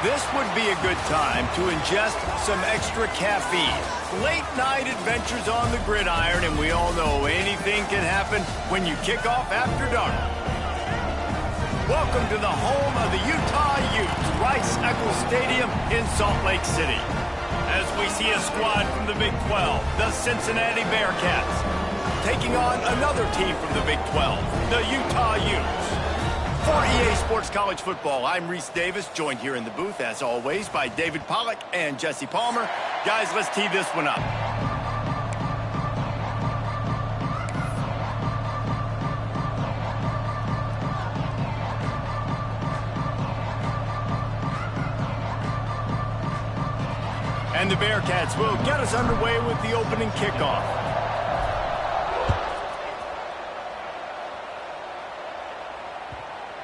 This would be a good time to ingest some extra caffeine. Late night adventures on the gridiron, and we all know anything can happen when you kick off after dark. Welcome to the home of the Utah Utes, Rice-Eccles Stadium in Salt Lake City. As we see a squad from the Big 12, the Cincinnati Bearcats, taking on another team from the Big 12, the Utah Utes. For EA Sports College Football, I'm Reese Davis, joined here in the booth, as always, by David Pollack and Jesse Palmer. Guys, let's tee this one up. And the Bearcats will get us underway with the opening kickoff.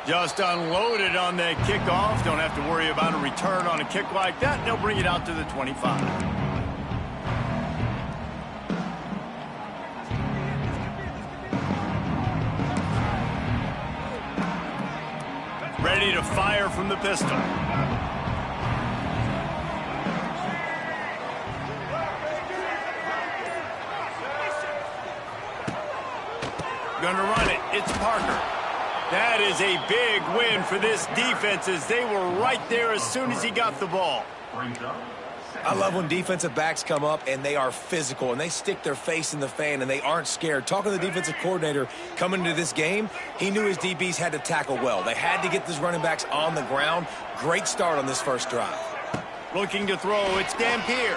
Just unloaded on that kickoff. Don't have to worry about a return on a kick like that. They'll bring it out to the 25. Ready to fire from the pistol. Gonna run it. It's Parker. That is a big win for this defense as they were right there as soon as he got the ball. I love when defensive backs come up and they are physical and they stick their face in the fan and they aren't scared. Talking to the defensive coordinator coming into this game, he knew his DBs had to tackle well. They had to get these running backs on the ground. Great start on this first drive. Looking to throw, it's Dampier.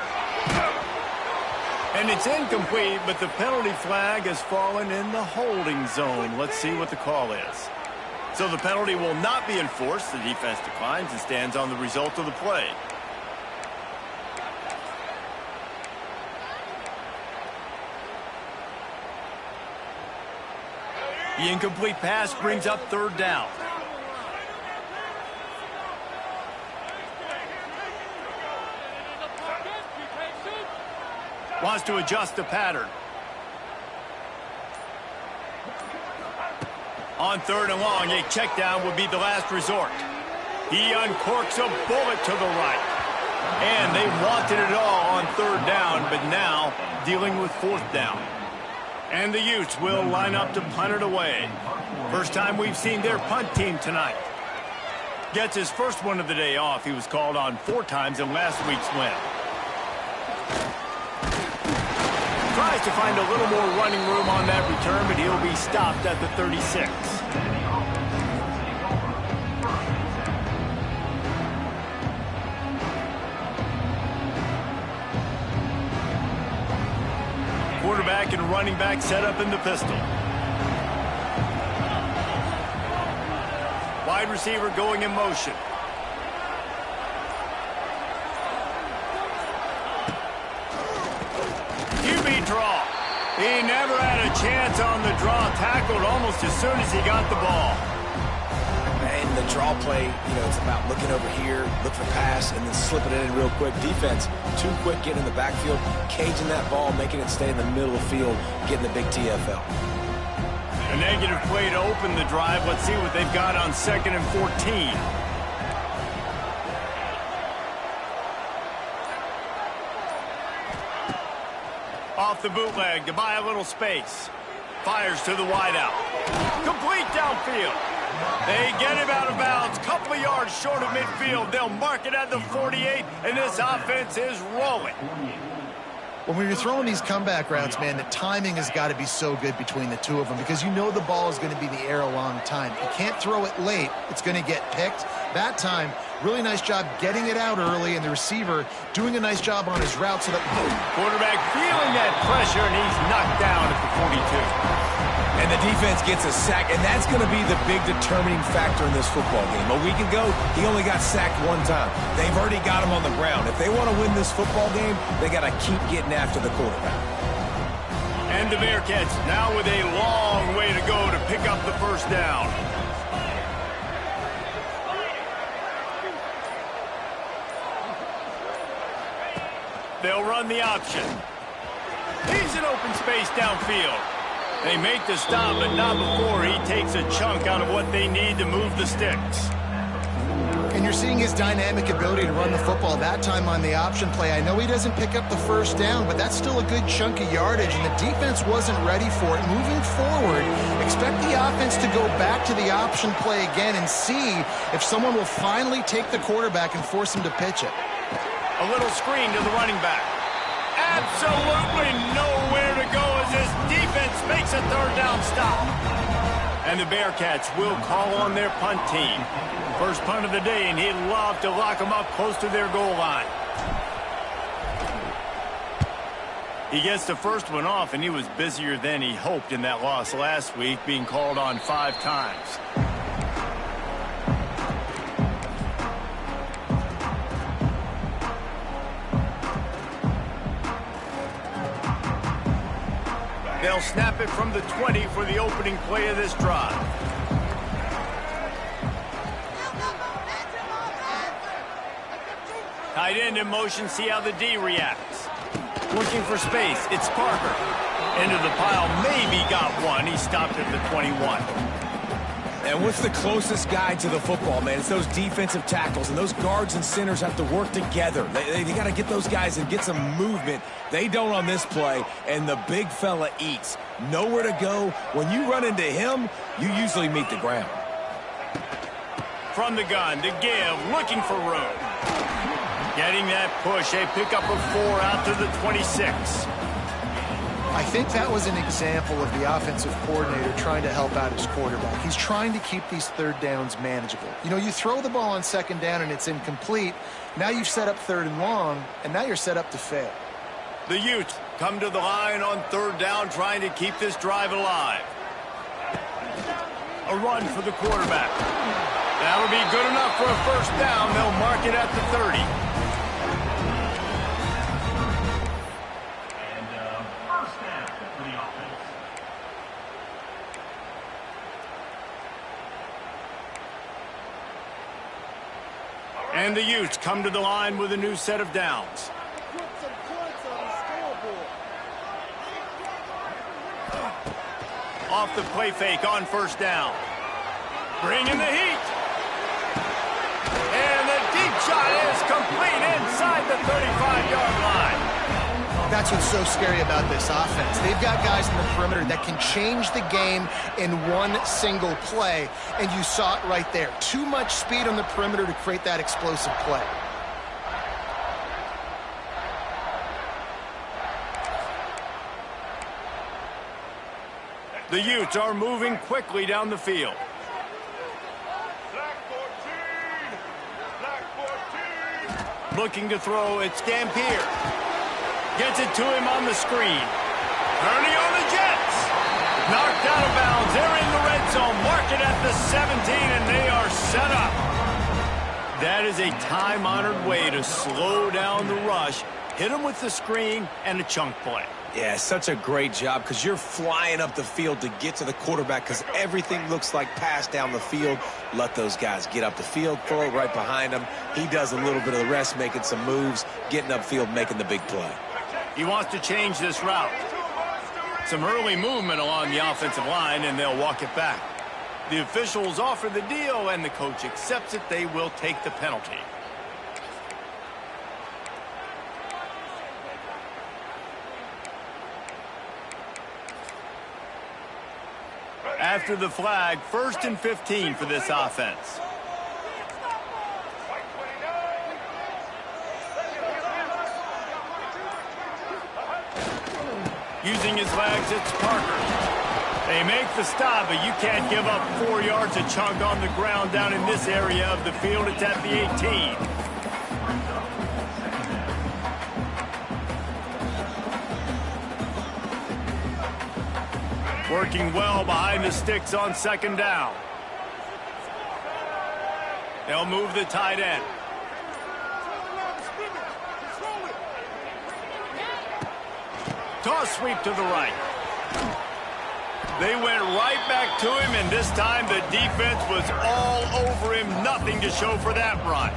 And it's incomplete, but the penalty flag has fallen in the holding zone. Let's see what the call is. So the penalty will not be enforced. The defense declines and stands on the result of the play. The incomplete pass brings up third down. Wants to adjust the pattern. On third and long, a check down would be the last resort. He uncorks a bullet to the right. And they wanted it all on third down, but now dealing with fourth down. And the Utes will line up to punt it away. First time we've seen their punt team tonight. Gets his first one of the day off. He was called on 4 times in last week's win. Tries to find a little more running room on that return, but he'll be stopped at the 36. Quarterback and running back set up in the pistol. Wide receiver going in motion. Draw. He never had a chance on the draw. Tackled almost as soon as he got the ball. And the draw play, it's about looking over here, look for pass, and then slipping it in real quick. Defense, too quick getting in the backfield, caging that ball, making it stay in the middle of the field, getting the big TFL. A negative play to open the drive. Let's see what they've got on 2nd and 14. Off the bootleg to buy a little space. Fires to the wideout. Complete downfield. They get him out of bounds. Couple of yards short of midfield. They'll mark it at the 48, and this offense is rolling. When you're throwing these comeback routes, man, the timing has got to be so good between the two of them because you know the ball is going to be in the air a long time. You can't throw it late. It's going to get picked. That time, really nice job getting it out early, and the receiver doing a nice job on his route so that... Quarterback feeling that pressure, and he's knocked down at the 42. And the defense gets a sack, and that's going to be the big determining factor in this football game. A week ago, he only got sacked 1 time. They've already got him on the ground. If they want to win this football game, they got to keep getting after the quarterback. And the Bearcats now with a long way to go to pick up the first down. They'll run the option. He's in open space downfield. They make the stop, but not before he takes a chunk out of what they need to move the sticks. And you're seeing his dynamic ability to run the football, that time on the option play. I know he doesn't pick up the first down, but that's still a good chunk of yardage, and the defense wasn't ready for it. Moving forward, expect the offense to go back to the option play again and see if someone will finally take the quarterback and force him to pitch it. A little screen to the running back. Absolutely nowhere to go as this defense makes a third down stop. And the Bearcats will call on their punt team. First punt of the day, and he'd love to lock them up close to their goal line. He gets the first one off, and he was busier than he hoped in that loss last week, being called on 5 times. They'll snap it from the 20 for the opening play of this drive. Tight end in motion, see how the D reacts. Looking for space, it's Parker. Into the pile, maybe got one. He stopped at the 21. And what's the closest guy to the football, man? It's those defensive tackles, and those guards and centers have to work together. They got to get those guys and get some movement. They don't on this play, and the big fella eats. Nowhere to go. When you run into him, you usually meet the ground. From the gun to give, looking for room. Getting that push, a pickup of 4 out to the 26. I think that was an example of the offensive coordinator trying to help out his quarterback. He's trying to keep these third downs manageable. You know, you throw the ball on second down and it's incomplete. Now you've set up third and long, and now you're set up to fail. The Utes come to the line on third down, trying to keep this drive alive. A run for the quarterback. That'll be good enough for a first down. They'll mark it at the 30. And the Utes come to the line with a new set of downs. Off the play fake on first down. Bringing the heat. And the deep shot is complete inside the 35-yard line. That's what's so scary about this offense. They've got guys in the perimeter that can change the game in one single play, and you saw it right there. Too much speed on the perimeter to create that explosive play. The Utes are moving quickly down the field. Looking to throw, it's Dampier. Gets it to him on the screen. Turning on the Jets. Knocked out of bounds. They're in the red zone. Mark it at the 17, and they are set up. That is a time-honored way to slow down the rush. Hit them with the screen and a chunk play. Yeah, such a great job because you're flying up the field to get to the quarterback because everything looks like pass down the field. Let those guys get up the field, throw it right behind him. He does a little bit of the rest, making some moves, getting upfield, making the big play. He wants to change this route. Some early movement along the offensive line, and they'll walk it back. The officials offer the deal, and the coach accepts it. They will take the penalty. After the flag, 1st and 15 for this offense. Using his legs, it's Parker. They make the stop, but you can't give up 4 yards a chunk on the ground down in this area of the field. It's at the 18. Working well behind the sticks on second down. They'll move the tight end. Toss sweep to the right. They went right back to him, and this time the defense was all over him. Nothing to show for that run.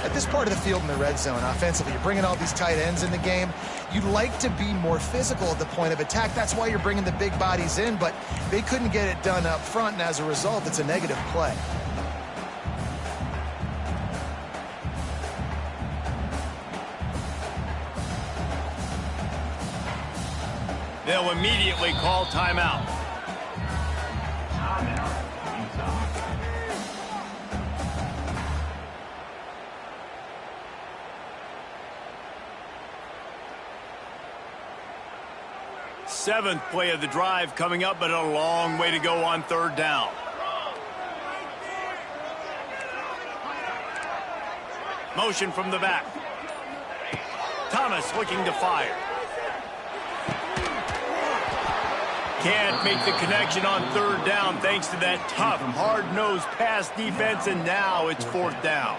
At this part of the field in the red zone, offensively, you're bringing all these tight ends in the game. You'd like to be more physical at the point of attack. That's why you're bringing the big bodies in, but they couldn't get it done up front, and as a result, it's a negative play. They'll immediately call timeout. Seventh play of the drive coming up, but a long way to go on third down. Motion from the back. Thomas looking to fire. Can't make the connection on third down thanks to that tough, hard-nosed pass defense, and now it's fourth down.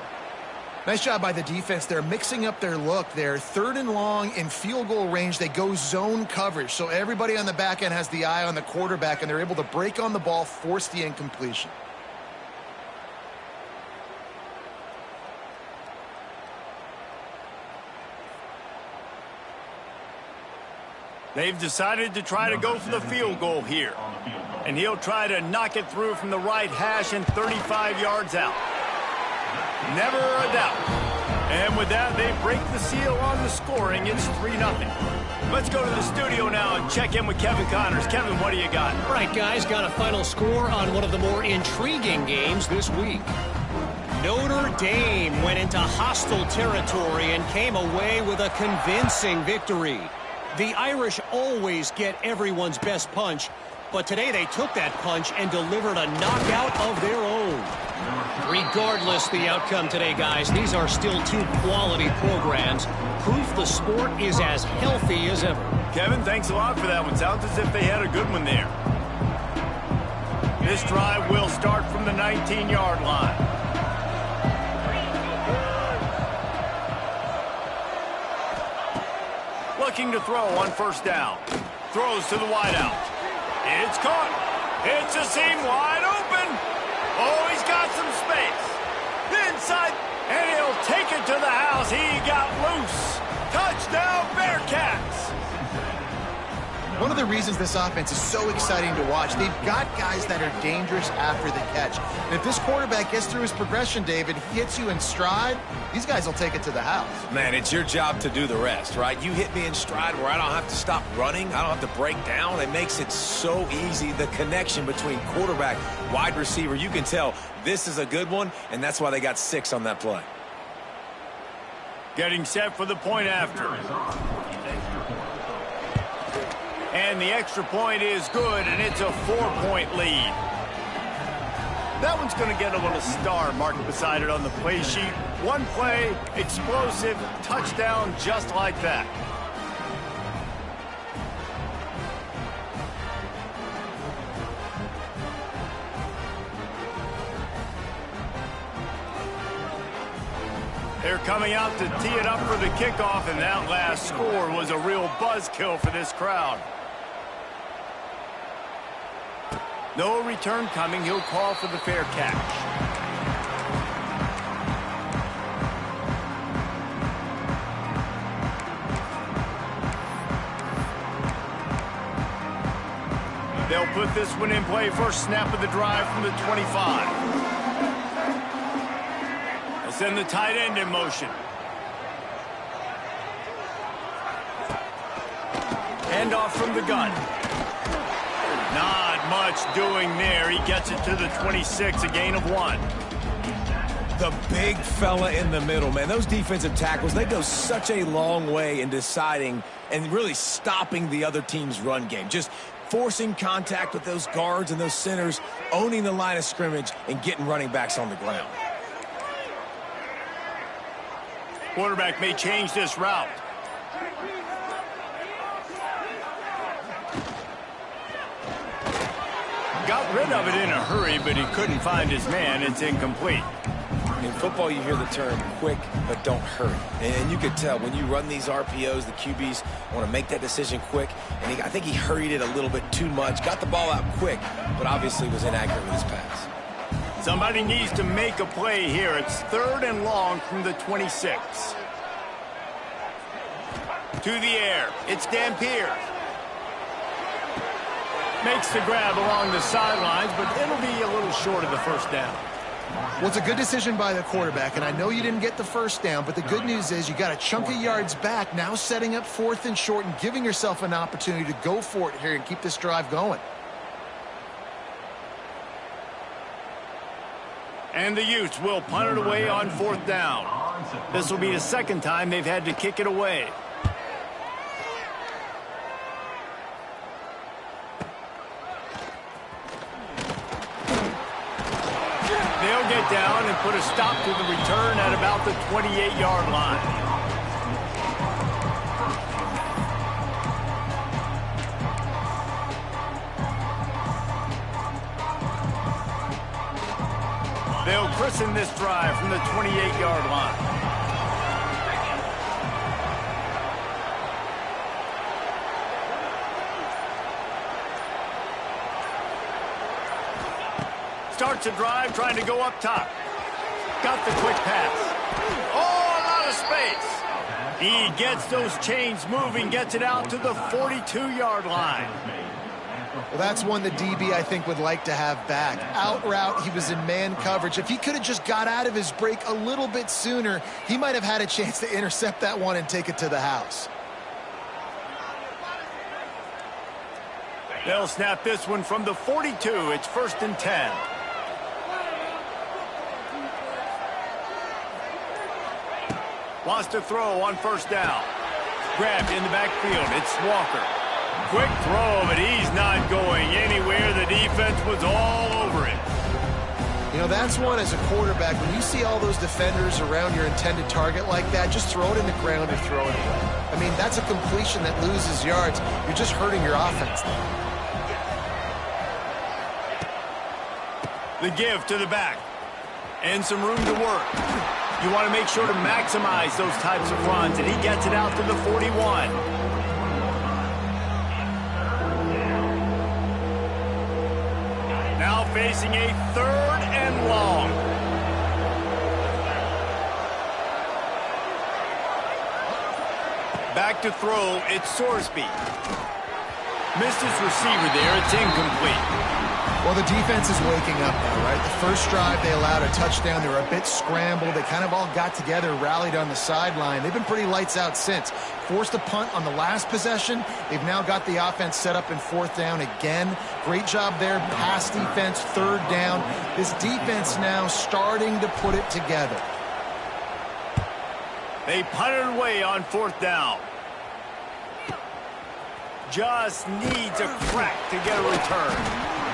Nice job by the defense. They're mixing up their look there. Third and long in field goal range. They go zone coverage. So everybody on the back end has the eye on the quarterback, and they're able to break on the ball, force the incompletion. They've decided to try to go for the field goal here. And he'll try to knock it through from the right hash and 35 yards out. Never a doubt. And with that, they break the seal on the scoring. It's 3-0. Let's go to the studio now and check in with Kevin Connors. Kevin, what do you got? All right, guys, got a final score on one of the more intriguing games this week. Notre Dame went into hostile territory and came away with a convincing victory. The Irish always get everyone's best punch, but today they took that punch and delivered a knockout of their own. Regardless the outcome today, guys, these are still two quality programs. Proof the sport is as healthy as ever. Kevin, thanks a lot for that one. Sounds as if they had a good one there. This drive will start from the 19-yard line. Looking to throw on first down. Throws to the wideout. It's caught. It's a seam wide open. Oh, he's got some space. Inside, and he'll take it to the house. He got loose. Touchdown, Bearcats. One of the reasons this offense is so exciting to watch, they've got guys that are dangerous after the catch. And if this quarterback gets through his progression, David, he hits you in stride, these guys will take it to the house. Man, it's your job to do the rest, right? You hit me in stride where I don't have to stop running. I don't have to break down. It makes it so easy. The connection between quarterback, wide receiver, you can tell this is a good one, and that's why they got 6 on that play. Getting set for the point after. And the extra point is good, and it's a 4-point lead. That one's going to get a little star marked beside it on the play sheet. One play, explosive, touchdown just like that. They're coming out to tee it up for the kickoff, and that last score was a real buzzkill for this crowd. No return coming. He'll call for the fair catch. They'll put this one in play. First snap of the drive from the 25. They'll send the tight end in motion. Hand off from the gun. Not much doing there. He gets it to the 26, a gain of 1. The big fella in the middle, man. Those defensive tackles, they go such a long way in deciding and really stopping the other team's run game. Just forcing contact with those guards and those centers, owning the line of scrimmage, and getting running backs on the ground. Quarterback may change this route. Got rid of it in a hurry, but he couldn't find his man. It's incomplete. In football, you hear the term quick, but don't hurry. And you could tell when you run these RPOs, the QBs want to make that decision quick. And I think he hurried it a little bit too much. Got the ball out quick, but obviously was inaccurate with his pass. Somebody needs to make a play here. It's 3rd and long from the 26. To the air. It's Dampier. Makes the grab along the sidelines, but it'll be a little short of the first down. Well, it's a good decision by the quarterback, and I know you didn't get the first down, but the good news is you got a chunk of yards back, now setting up 4th and short and giving yourself an opportunity to go for it here and keep this drive going. And the Utes will punt it away on 4th down. This will be the second time they've had to kick it away. They'll get down and put a stop to the return at about the 28-yard line. They'll christen this drive from the 28-yard line. Starts a drive trying to go up top. Got the quick pass. Oh, a lot of space. He gets those chains moving, gets it out to the 42-yard line. Well, that's one the DB, I think, would like to have back. Out route, he was in man coverage. If he could have just got out of his break a little bit sooner, he might have had a chance to intercept that one and take it to the house. They'll snap this one from the 42. It's 1st and 10. Wants to throw on 1st down. Grabbed in the backfield. It's Walker. Quick throw, but he's not going anywhere. The defense was all over him. You know, that's one as a quarterback. When you see all those defenders around your intended target like that, just throw it in the ground or throw it away. I mean, that's a completion that loses yards. You're just hurting your offense. The give to the back. And some room to work. You want to make sure to maximize those types of runs, and he gets it out to the 41. Now facing a 3rd and long. Back to throw, it's Sorsby. Missed his receiver there, it's incomplete. Well, the defense is waking up now, right? The first drive, they allowed a touchdown. They were a bit scrambled. They kind of all got together, rallied on the sideline. They've been pretty lights out since. Forced a punt on the last possession. They've now got the offense set up in 4th down again. Great job there. Pass defense, 3rd down. This defense now starting to put it together. They punted away on 4th down. Just needs a crack to get a return.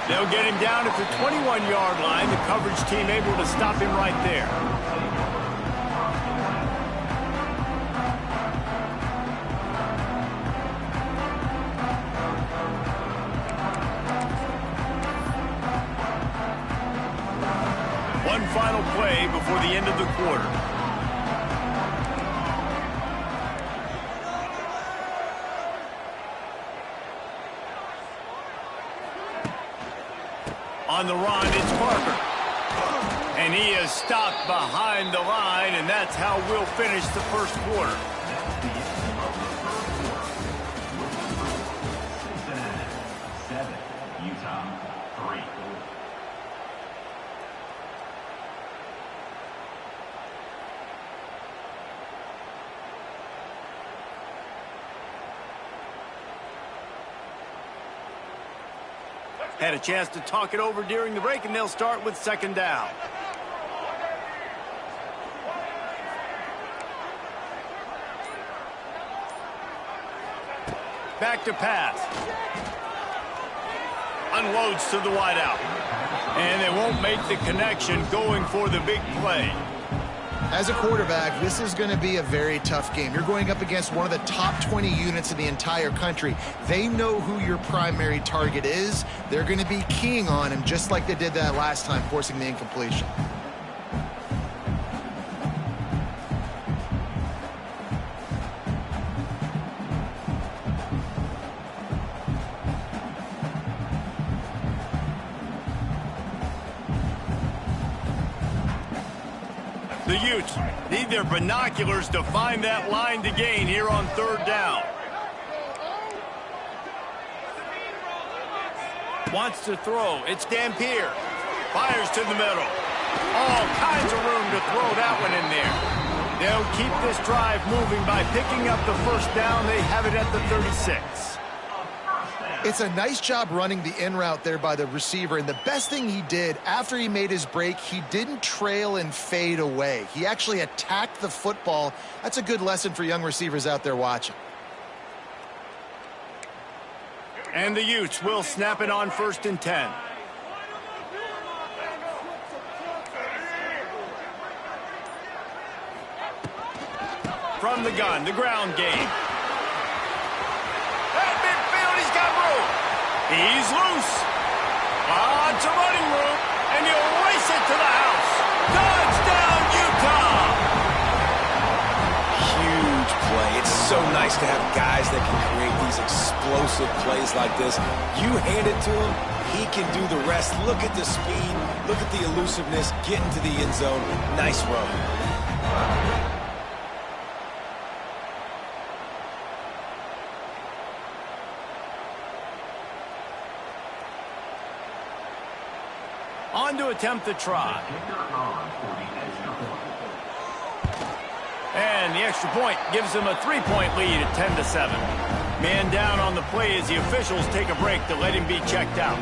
They'll get him down at the 21-yard line. The coverage team able to stop him right there. One final play before the end of the quarter. On the run, it's Parker. And he is stopped behind the line, and that's how we'll finish the first quarter. Had a chance to talk it over during the break, and they'll start with 2nd down. Back to pass. Unloads to the wideout. And they won't make the connection going for the big play. As a quarterback, this is going to be a very tough game. You're going up against one of the top 20 units in the entire country. They know who your primary target is. They're going to be keying on him just like they did that last time, forcing the incompletion. The Utes need their binoculars to find that line to gain here on 3rd down. Wants to throw. It's Dampier. Fires to the middle. All kinds of room to throw that one in there. They'll keep this drive moving by picking up the first down. They have it at the 36. It's a nice job running the in route there by the receiver, and the best thing he did after he made his break, he didn't trail and fade away. He actually attacked the football. That's a good lesson for young receivers out there watching. And the Utes will snap it on 1st and 10. From the gun, the ground game. At midfield, he's got room. He's loose. Lots of running room, and he'll race it to the house. Touchdown, Utah! Huge play. It's so nice to have guys that can create these explosive plays like this. You hand it to him, he can do the rest. Look at the speed. Look at the elusiveness. Get into the end zone. Nice run. On to attempt the try. And the extra point gives them a 3-point lead at 10-7. Man down on the play as the officials take a break to let him be checked out.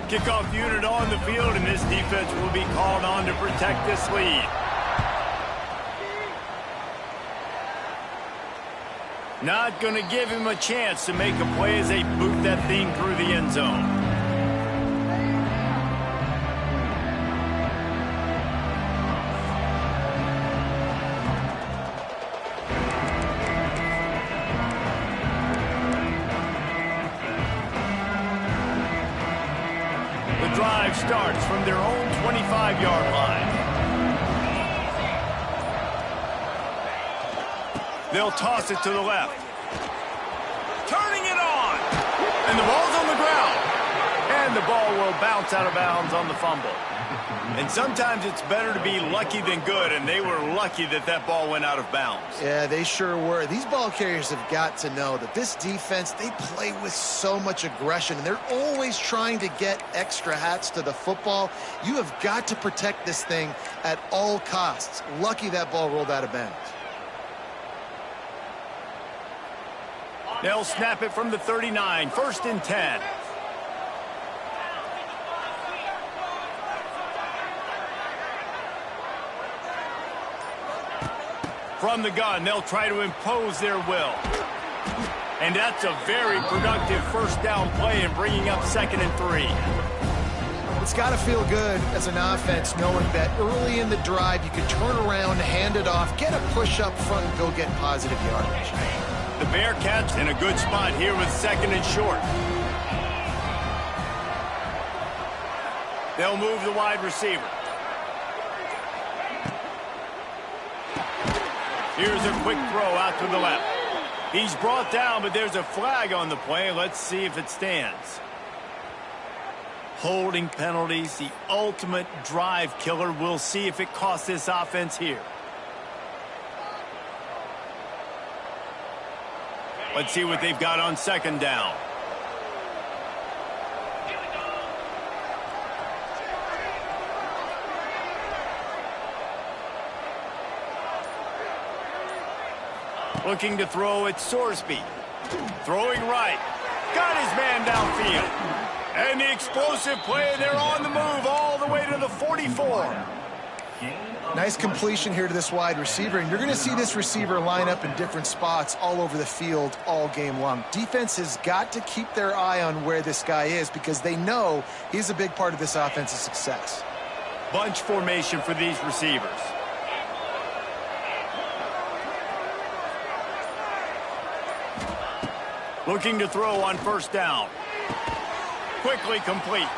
Kickoff unit on the field, and this defense will be called on to protect this lead. Not going to give him a chance to make a play as they boot that thing through the end zone. The drive starts from their own 25-yard line. They'll toss it to the left. Turning it on. And the ball's on the ground. And the ball will bounce out of bounds on the fumble. And sometimes it's better to be lucky than good, and they were lucky that that ball went out of bounds. Yeah, they sure were. These ball carriers have got to know that this defense, they play with so much aggression, and they're always trying to get extra hats to the football. You have got to protect this thing at all costs. Lucky that ball rolled out of bounds. They'll snap it from the 39, 1st and 10. From the gun, they'll try to impose their will. And that's a very productive first down play in bringing up 2nd and 3. It's got to feel good as an offense knowing that early in the drive you can turn around, hand it off, get a push up front, and go get positive yardage. The Bearcats in a good spot here with 2nd and short. They'll move the wide receiver. Here's a quick throw out to the left. He's brought down, but there's a flag on the play. Let's see if it stands. Holding penalties, the ultimate drive killer. We'll see if it costs this offense here. Let's see what they've got on 2nd down. Looking to throw at Sorsby. Throwing right. Got his man downfield. And the explosive play. They're on the move all the way to the 44. Nice completion here to this wide receiver, and you're going to see this receiver line up in different spots all over the field all game long. Defense has got to keep their eye on where this guy is because they know he's a big part of this offense's success. Bunch formation for these receivers. Looking to throw on 1st down. Quickly complete.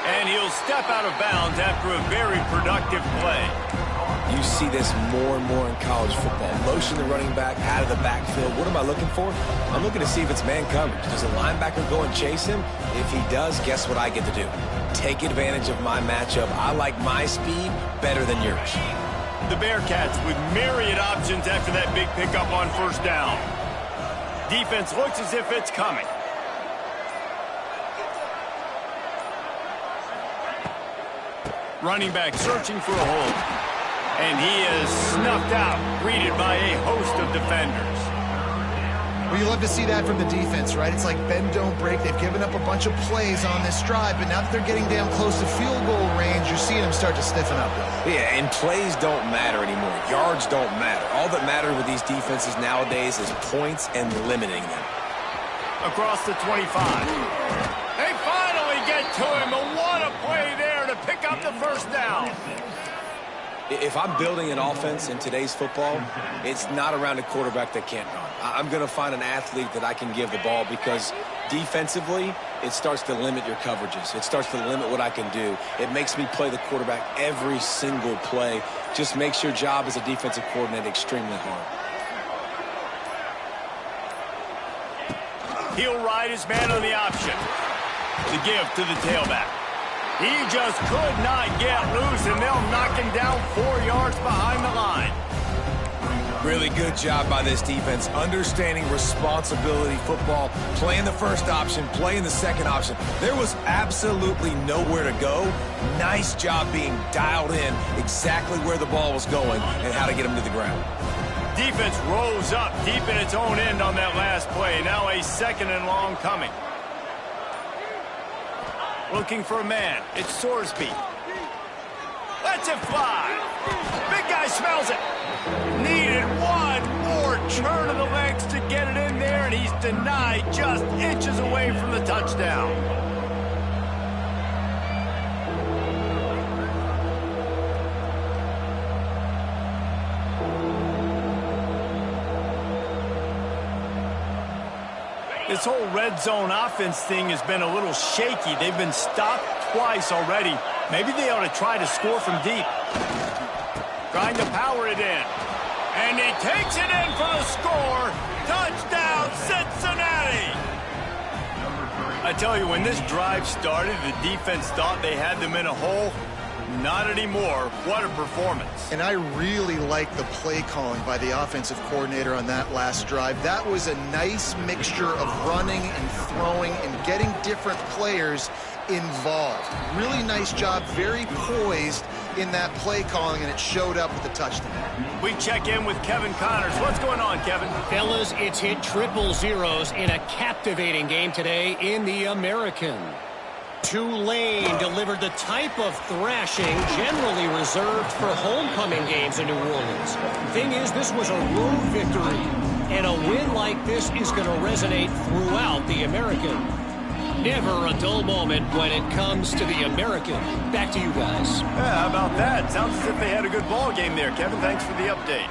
And he'll step out of bounds after a very productive play. You see this more and more in college football. Motion the running back out of the backfield. What am I looking for? I'm looking to see if it's man coverage. Does a linebacker go and chase him? If he does, guess what I get to do? Take advantage of my matchup. I like my speed better than yours. The Bearcats with myriad options after that big pickup on 1st down. Defense looks as if it's coming. Running back searching for a hole. And he is snuffed out, greeted by a host of defenders. Well, you love to see that from the defense, right? It's like bend, don't break. They've given up a bunch of plays on this drive, but now that they're getting down close to field goal range, you're seeing them start to stiffen up. Yeah, and plays don't matter anymore. Yards don't matter. All that matters with these defenses nowadays is points and limiting them. Across the 25. They finally get to him, but what a play there to pick up the first down. If I'm building an offense in today's football, it's not around a quarterback that can't run. I'm going to find an athlete that I can give the ball because defensively, it starts to limit your coverages. It starts to limit what I can do. It makes me play the quarterback every single play. Just makes your job as a defensive coordinator extremely hard. He'll ride his man on the option. The give to the tailback. He just could not get loose, and they'll knock him down 4 yards behind the line. Really good job by this defense, understanding responsibility football, playing the first option, playing the second option. There was absolutely nowhere to go. Nice job being dialed in exactly where the ball was going and how to get him to the ground. Defense rose up deep in its own end on that last play. Now a 2nd and long coming. Looking for a man. It's Sorsby. Lets it fly. Big guy smells it. Needed one more turn of the legs to get it in there, and he's denied just inches away from the touchdown. This whole red zone offense thing has been a little shaky. They've been stopped twice already. Maybe they ought to try to score from deep. Trying to power it in. And he takes it in for the score. Touchdown, Cincinnati! I tell you, when this drive started, the defense thought they had them in a hole. Not anymore. What a performance. And I really like the play calling by the offensive coordinator on that last drive. That was a nice mixture of running and throwing and getting different players involved. Really nice job, very poised in that play calling, and it showed up with the touchdown. We check in with Kevin Connors. What's going on, Kevin? Fellas, it's hit triple zeros in a captivating game today in the American. Tulane delivered the type of thrashing generally reserved for homecoming games in New Orleans. Thing is, this was a road victory, and a win like this is going to resonate throughout the American. Never a dull moment when it comes to the American. Back to you guys. Yeah, how about that? Sounds as if they had a good ball game there. Kevin, thanks for the update.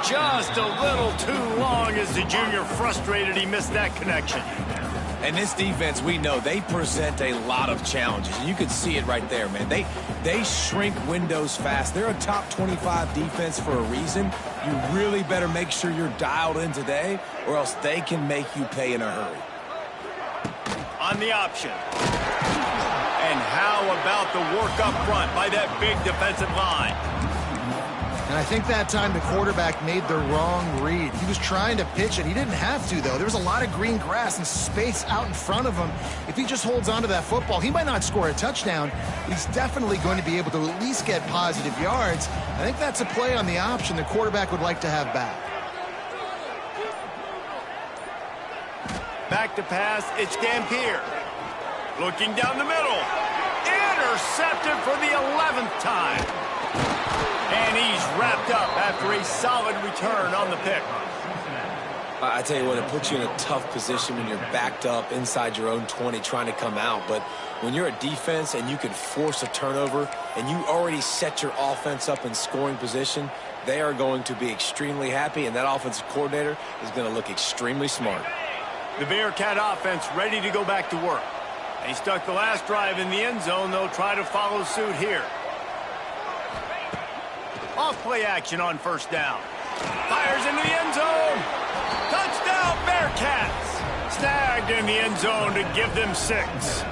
Just a little too long as the junior frustrated he missed that connection. And this defense, we know, they present a lot of challenges. And you can see it right there, man. They shrink windows fast. They're a top 25 defense for a reason. You really better make sure you're dialed in today, or else they can make you pay in a hurry. On the option. And how about the work up front by that big defensive line? And I think that time the quarterback made the wrong read. He was trying to pitch it. He didn't have to, though. There was a lot of green grass and space out in front of him. If he just holds on to that football, he might not score a touchdown, but he's definitely going to be able to at least get positive yards. I think that's a play on the option the quarterback would like to have back. Back to pass, it's Dampier. Looking down the middle. Intercepted for the 11th time. And he's wrapped up after a solid return on the pick. I tell you what, it puts you in a tough position when you're backed up inside your own 20 trying to come out. But when you're a defense and you can force a turnover and you already set your offense up in scoring position, they are going to be extremely happy, and that offensive coordinator is going to look extremely smart. The Bearcat offense ready to go back to work. They stuck the last drive in the end zone. They'll try to follow suit here. Off play action on first down. Fires into the end zone. Touchdown, Bearcats. Snagged in the end zone to give them 6.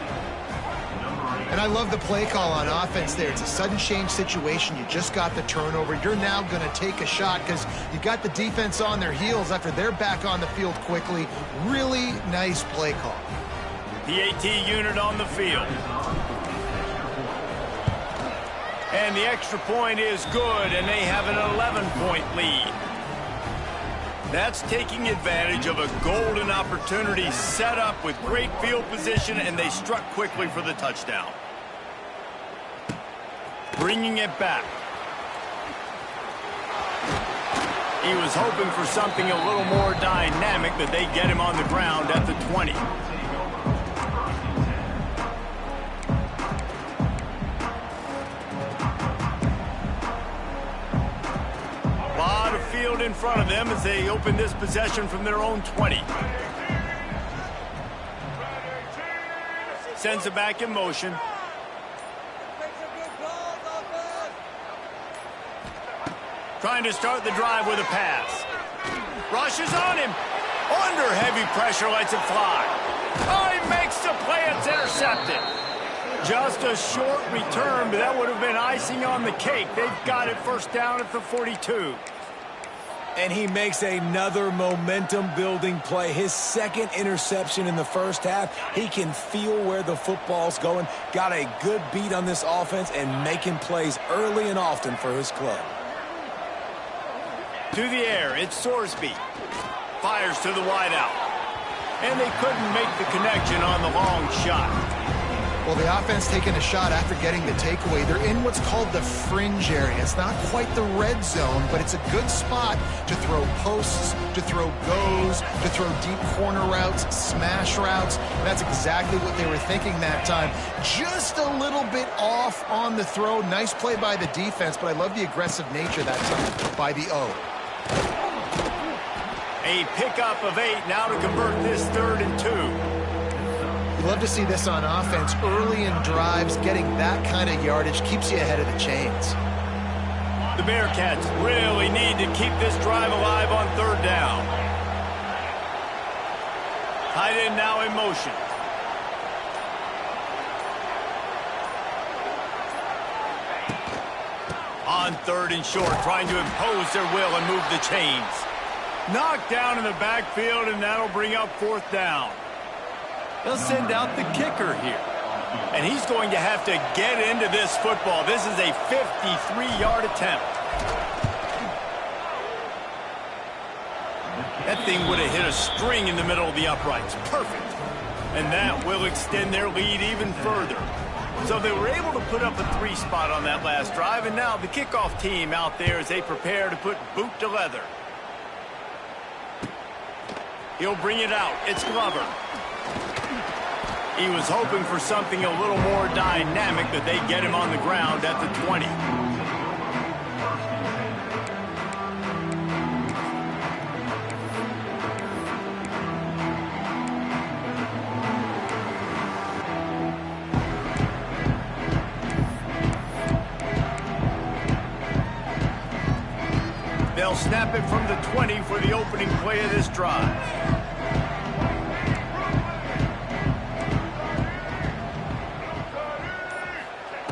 And I love the play call on offense there. It's a sudden change situation. You just got the turnover. You're now going to take a shot because you got the defense on their heels after they're back on the field quickly. Really nice play call. The AT unit on the field. And the extra point is good, and they have an 11-point lead. That's taking advantage of a golden opportunity set up with great field position, and they struck quickly for the touchdown. Bringing it back. He was hoping for something a little more dynamic, but they get him on the ground at the 20. Lot of field in front of them as they open this possession from their own 20. Sends it back in motion. Trying to start the drive with a pass. Rushes on him. Under heavy pressure, lets it fly. Oh, he makes the play. It's intercepted. Just a short return, but that would have been icing on the cake. They've got it first down at the 42. And he makes another momentum-building play. His second interception in the first half. He can feel where the football's going. Got a good beat on this offense and making plays early and often for his club. To the air, it's Sorsby. Fires to the wideout. And they couldn't make the connection on the long shot. Well, the offense taking a shot after getting the takeaway. They're in what's called the fringe area. It's not quite the red zone, but it's a good spot to throw posts, to throw goes, to throw deep corner routes, smash routes. That's exactly what they were thinking that time. Just a little bit off on the throw. Nice play by the defense, but I love the aggressive nature that time by the O. A pickup of 8 now to convert this 3rd and 2. You love to see this on offense. Early in drives, getting that kind of yardage keeps you ahead of the chains. The Bearcats really need to keep this drive alive on 3rd down. Tight end now in motion. On 3rd and short, trying to impose their will and move the chains. Knocked down in the backfield, and that'll bring up 4th down. They'll send out the kicker here. And he's going to have to get into this football. This is a 53-yard attempt. That thing would have hit a string in the middle of the uprights. Perfect. And that will extend their lead even further. So they were able to put up a 3 spot on that last drive, and now the kickoff team out there as they prepare to put boot to leather. He'll bring it out. It's Glover. He was hoping for something a little more dynamic, but they get him on the ground at the 20. They'll snap it from the 20 for the opening play of this drive.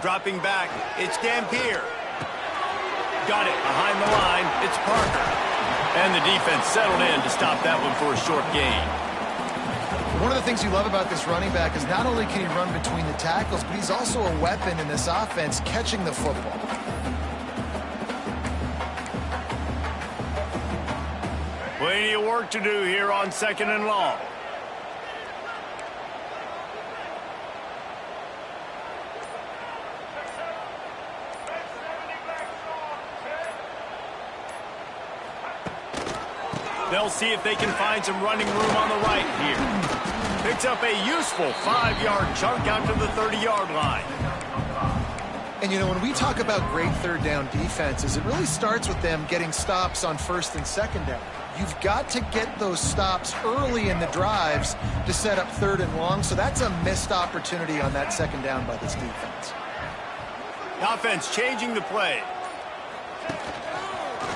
Dropping back, it's Dampier. Got it behind the line, it's Parker. And the defense settled in to stop that one for a short gain. One of the things you love about this running back is not only can he run between the tackles, but he's also a weapon in this offense catching the football. Plenty of work to do here on 2nd and long. They'll see if they can find some running room on the right here. Picks up a useful 5-yard chunk out to the 30-yard line. And, you know, when we talk about great 3rd down defenses, it really starts with them getting stops on 1st and 2nd down. You've got to get those stops early in the drives to set up 3rd and long, so that's a missed opportunity on that 2nd down by this defense. The offense changing the play.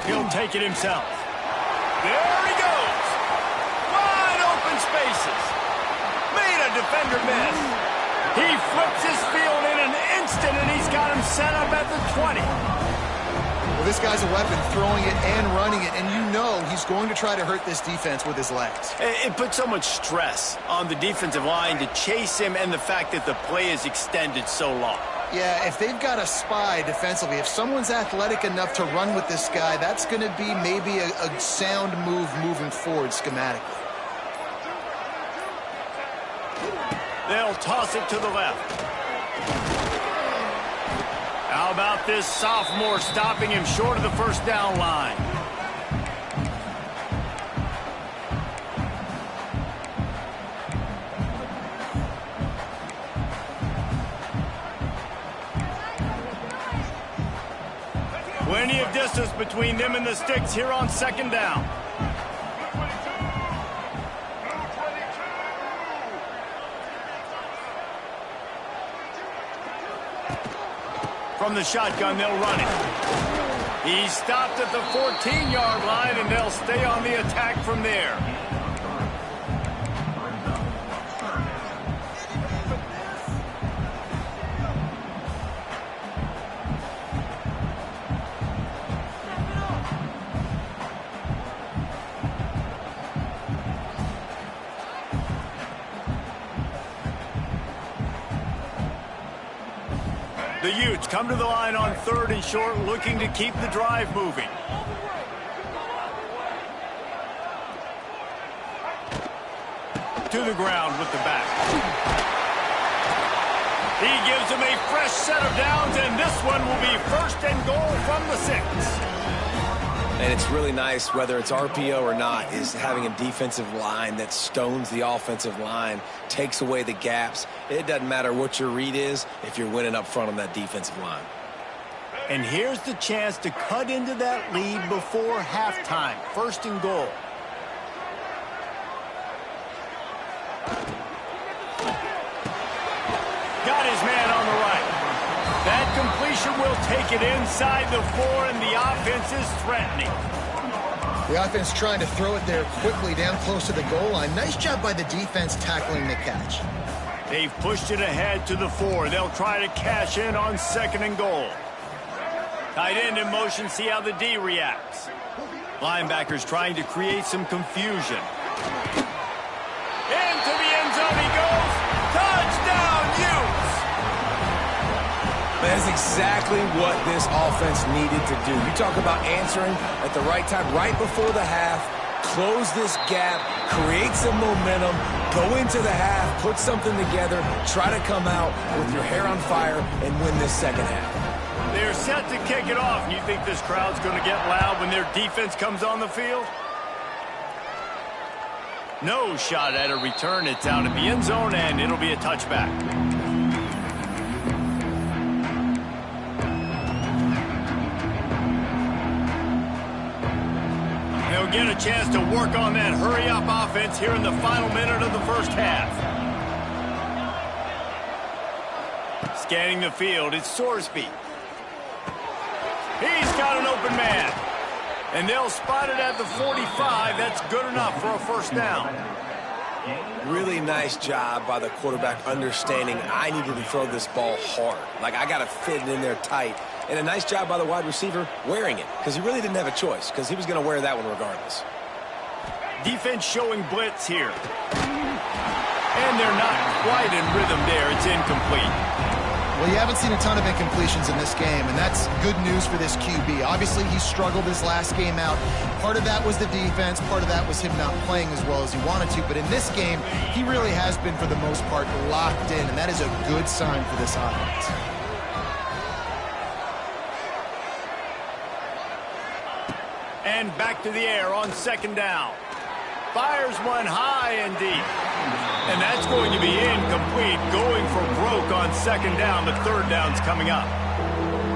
He'll take it himself. There he goes. Wide open spaces. Made a defender miss. He flips his field in an instant, and he's got him set up at the 20. Well, this guy's a weapon, throwing it and running it, and you know he's going to try to hurt this defense with his legs. It puts so much stress on the defensive line to chase him, and the fact that the play is extended so long. Yeah, if they've got a spy defensively, if someone's athletic enough to run with this guy, that's going to be maybe a sound move moving forward schematically. They'll toss it to the left. How about this sophomore stopping him short of the first down line? Plenty of distance between them and the sticks here on second down. From the shotgun, they'll run it. He stopped at the 14-yard line, and they'll stay on the attack from there. The Utes come to the line on 3rd and short, looking to keep the drive moving. To the ground with the back. He gives him a fresh set of downs, and this one will be 1st and goal from the 6. And it's really nice, whether it's RPO or not, is having a defensive line that stones the offensive line, takes away the gaps. It doesn't matter what your read is if you're winning up front on that defensive line. And here's the chance to cut into that lead before halftime. 1st and goal. Got his man on the right. That completion will take it inside the 4, and the offense is threatening. The offense trying to throw it there quickly down close to the goal line. Nice job by the defense tackling the catch. They've pushed it ahead to the 4. They'll try to cash in on 2nd and goal. Tight end in motion, see how the D reacts. Linebackers trying to create some confusion. Into the end zone he goes. Touchdown, Utes! That is exactly what this offense needed to do. You talk about answering at the right time, right before the half, close this gap, create some momentum, go into the half, put something together, try to come out with your hair on fire and win this second half. They're set to kick it off. You think this crowd's going to get loud when their defense comes on the field? No shot at a return. It's out of the end zone, and it'll be a touchback. They'll get a chance to work on that hurry-up offense here in the final minute of the first half. Scanning the field, it's Sorsby. He's got an open man. And they'll spot it at the 45. That's good enough for a first down. Really nice job by the quarterback understanding I needed to throw this ball hard. Like, I got to fit it in there tight. And a nice job by the wide receiver wearing it, because he really didn't have a choice, because he was going to wear that one regardless. Defense showing blitz here. And they're not quite in rhythm there. It's incomplete. Well, you haven't seen a ton of incompletions in this game, and that's good news for this QB. Obviously, he struggled his last game out. Part of that was the defense. Part of that was him not playing as well as he wanted to. But in this game, he really has been, for the most part, locked in, and that is a good sign for this offense. And back to the air on 2nd down. Fires one high and deep. And that's going to be incomplete, going for broke on 2nd down, but 3rd down's coming up.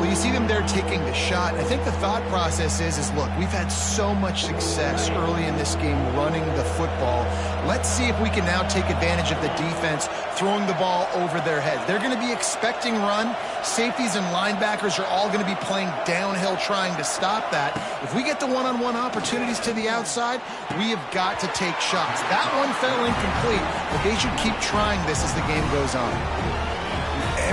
Well, you see them there taking the shot. I think the thought process is look, we've had so much success early in this game running the football. Let's see if we can now take advantage of the defense throwing the ball over their heads. They're going to be expecting run. Safeties and linebackers are all going to be playing downhill trying to stop that. If we get the one-on-one opportunities to the outside, we have got to take shots. That one fell incomplete, but they should keep trying this as the game goes on.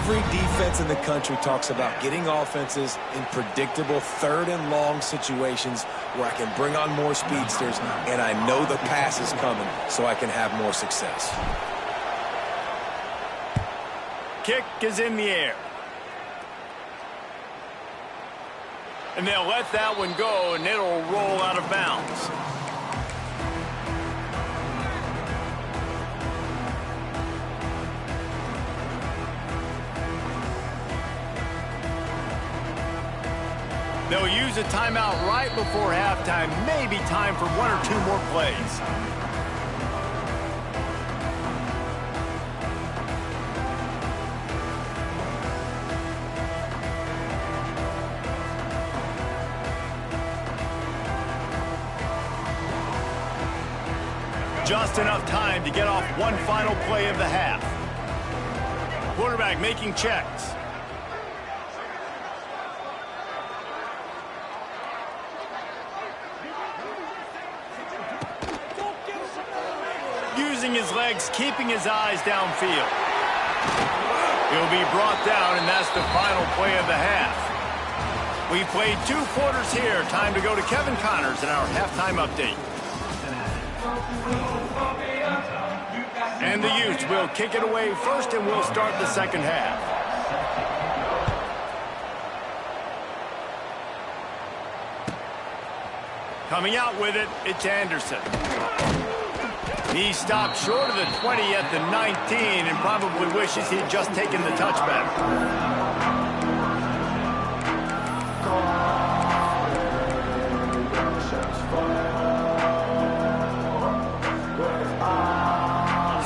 Every defense in the country talks about getting offenses in predictable third and long situations where I can bring on more speedsters and I know the pass is coming so I can have more success. Kick is in the air. And they'll let that one go, and it'll roll out of bounds. They'll use a timeout right before halftime. Maybe time for one or two more plays. Just enough time to get off one final play of the half. Quarterback making checks. Using his legs, keeping his eyes downfield. He'll be brought down, and that's the final play of the half. We played 2 quarters here. Time to go to Kevin Connors in our halftime update. And the Utes will kick it away first, and we'll start the second half. Coming out with it, it's Anderson. He stopped short of the 20 at the 19 and probably wishes he'd just taken the touchback.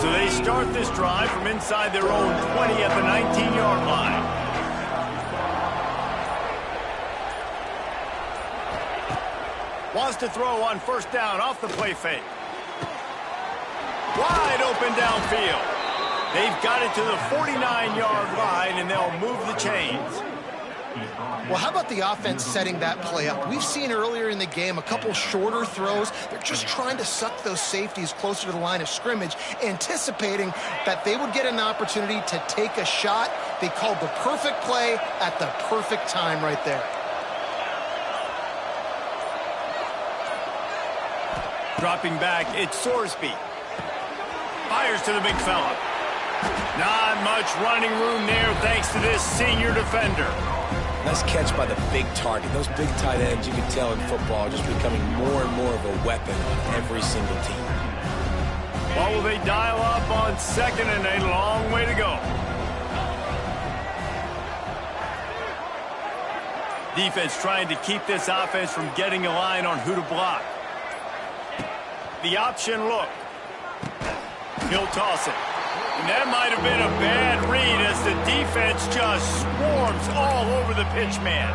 So they start this drive from inside their own 20 at the 19-yard line. Wants to throw on first down off the play fake. Wide open downfield. They've got it to the 49-yard line, and they'll move the chains. Well, how about the offense setting that play up? We've seen earlier in the game a couple shorter throws. They're just trying to suck those safeties closer to the line of scrimmage, anticipating that they would get an opportunity to take a shot. They called the perfect play at the perfect time right there. Dropping back, it's Sorsby. Fires to the big fella. Not much running room there thanks to this senior defender. Nice catch by the big target. Those big tight ends, you can tell in football, are just becoming more and more of a weapon on every single team. Well, will they dial up on second, and a long way to go. Defense trying to keep this offense from getting a line on who to block. The option look. He'll toss it. And that might have been a bad read as the defense just swarms all over the pitch man.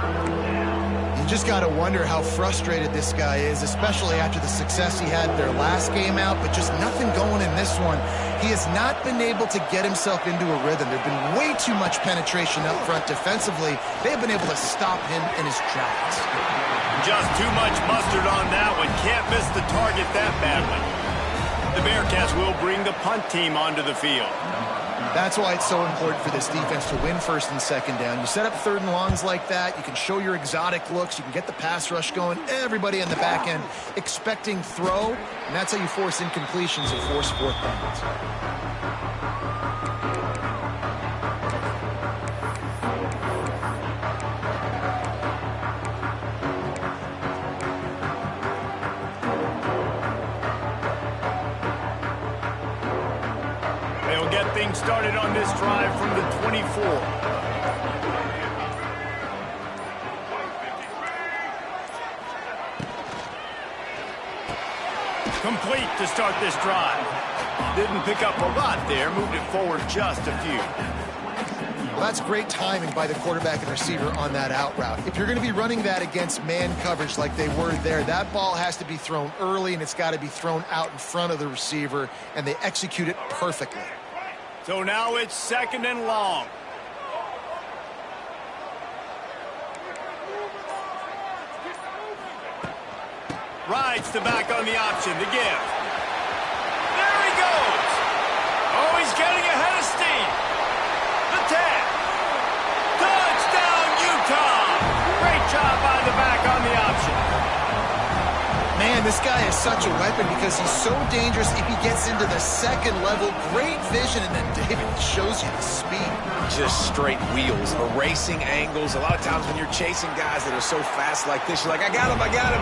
You just got to wonder how frustrated this guy is, especially after the success he had their last game out, but just nothing going in this one. He has not been able to get himself into a rhythm. There's been way too much penetration up front defensively. They've been able to stop him in his tracks. Just too much mustard on that one. Can't miss the target that badly. The Bearcats will bring the punt team onto the field. That's why it's so important for this defense to win first and second down. You set up third and longs like that, you can show your exotic looks, you can get the pass rush going, everybody on the back end expecting throw, and that's how you force incompletions and force fourth downs. Things started on this drive from the 24. Complete to start this drive. Didn't pick up a lot there, moved it forward just a few. Well, that's great timing by the quarterback and receiver on that out route. If you're going to be running that against man coverage like they were there, that ball has to be thrown early, and it's got to be thrown out in front of the receiver, and they execute it perfectly. So now it's second and long. Rides the back on the option, the give. There he goes. Oh, he's getting ahead of steam. The tag. this guy is such a weapon because he's so dangerous if he gets into the second level. Great vision, and then David shows you the speed. Just straight wheels, erasing angles. A lot of times when you're chasing guys that are so fast like this, you're like, I got him, I got him.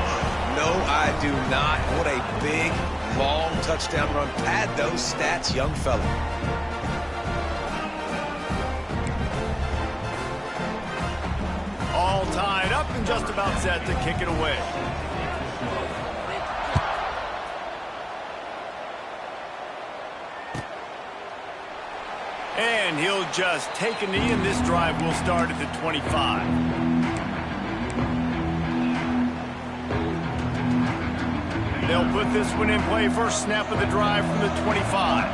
No, I do not. What a big, long touchdown run. Pad those stats, young fella. All tied up and just about set to kick it away. And he'll just take a knee, and this drive will start at the 25. They'll put this one in play. First snap of the drive from the 25.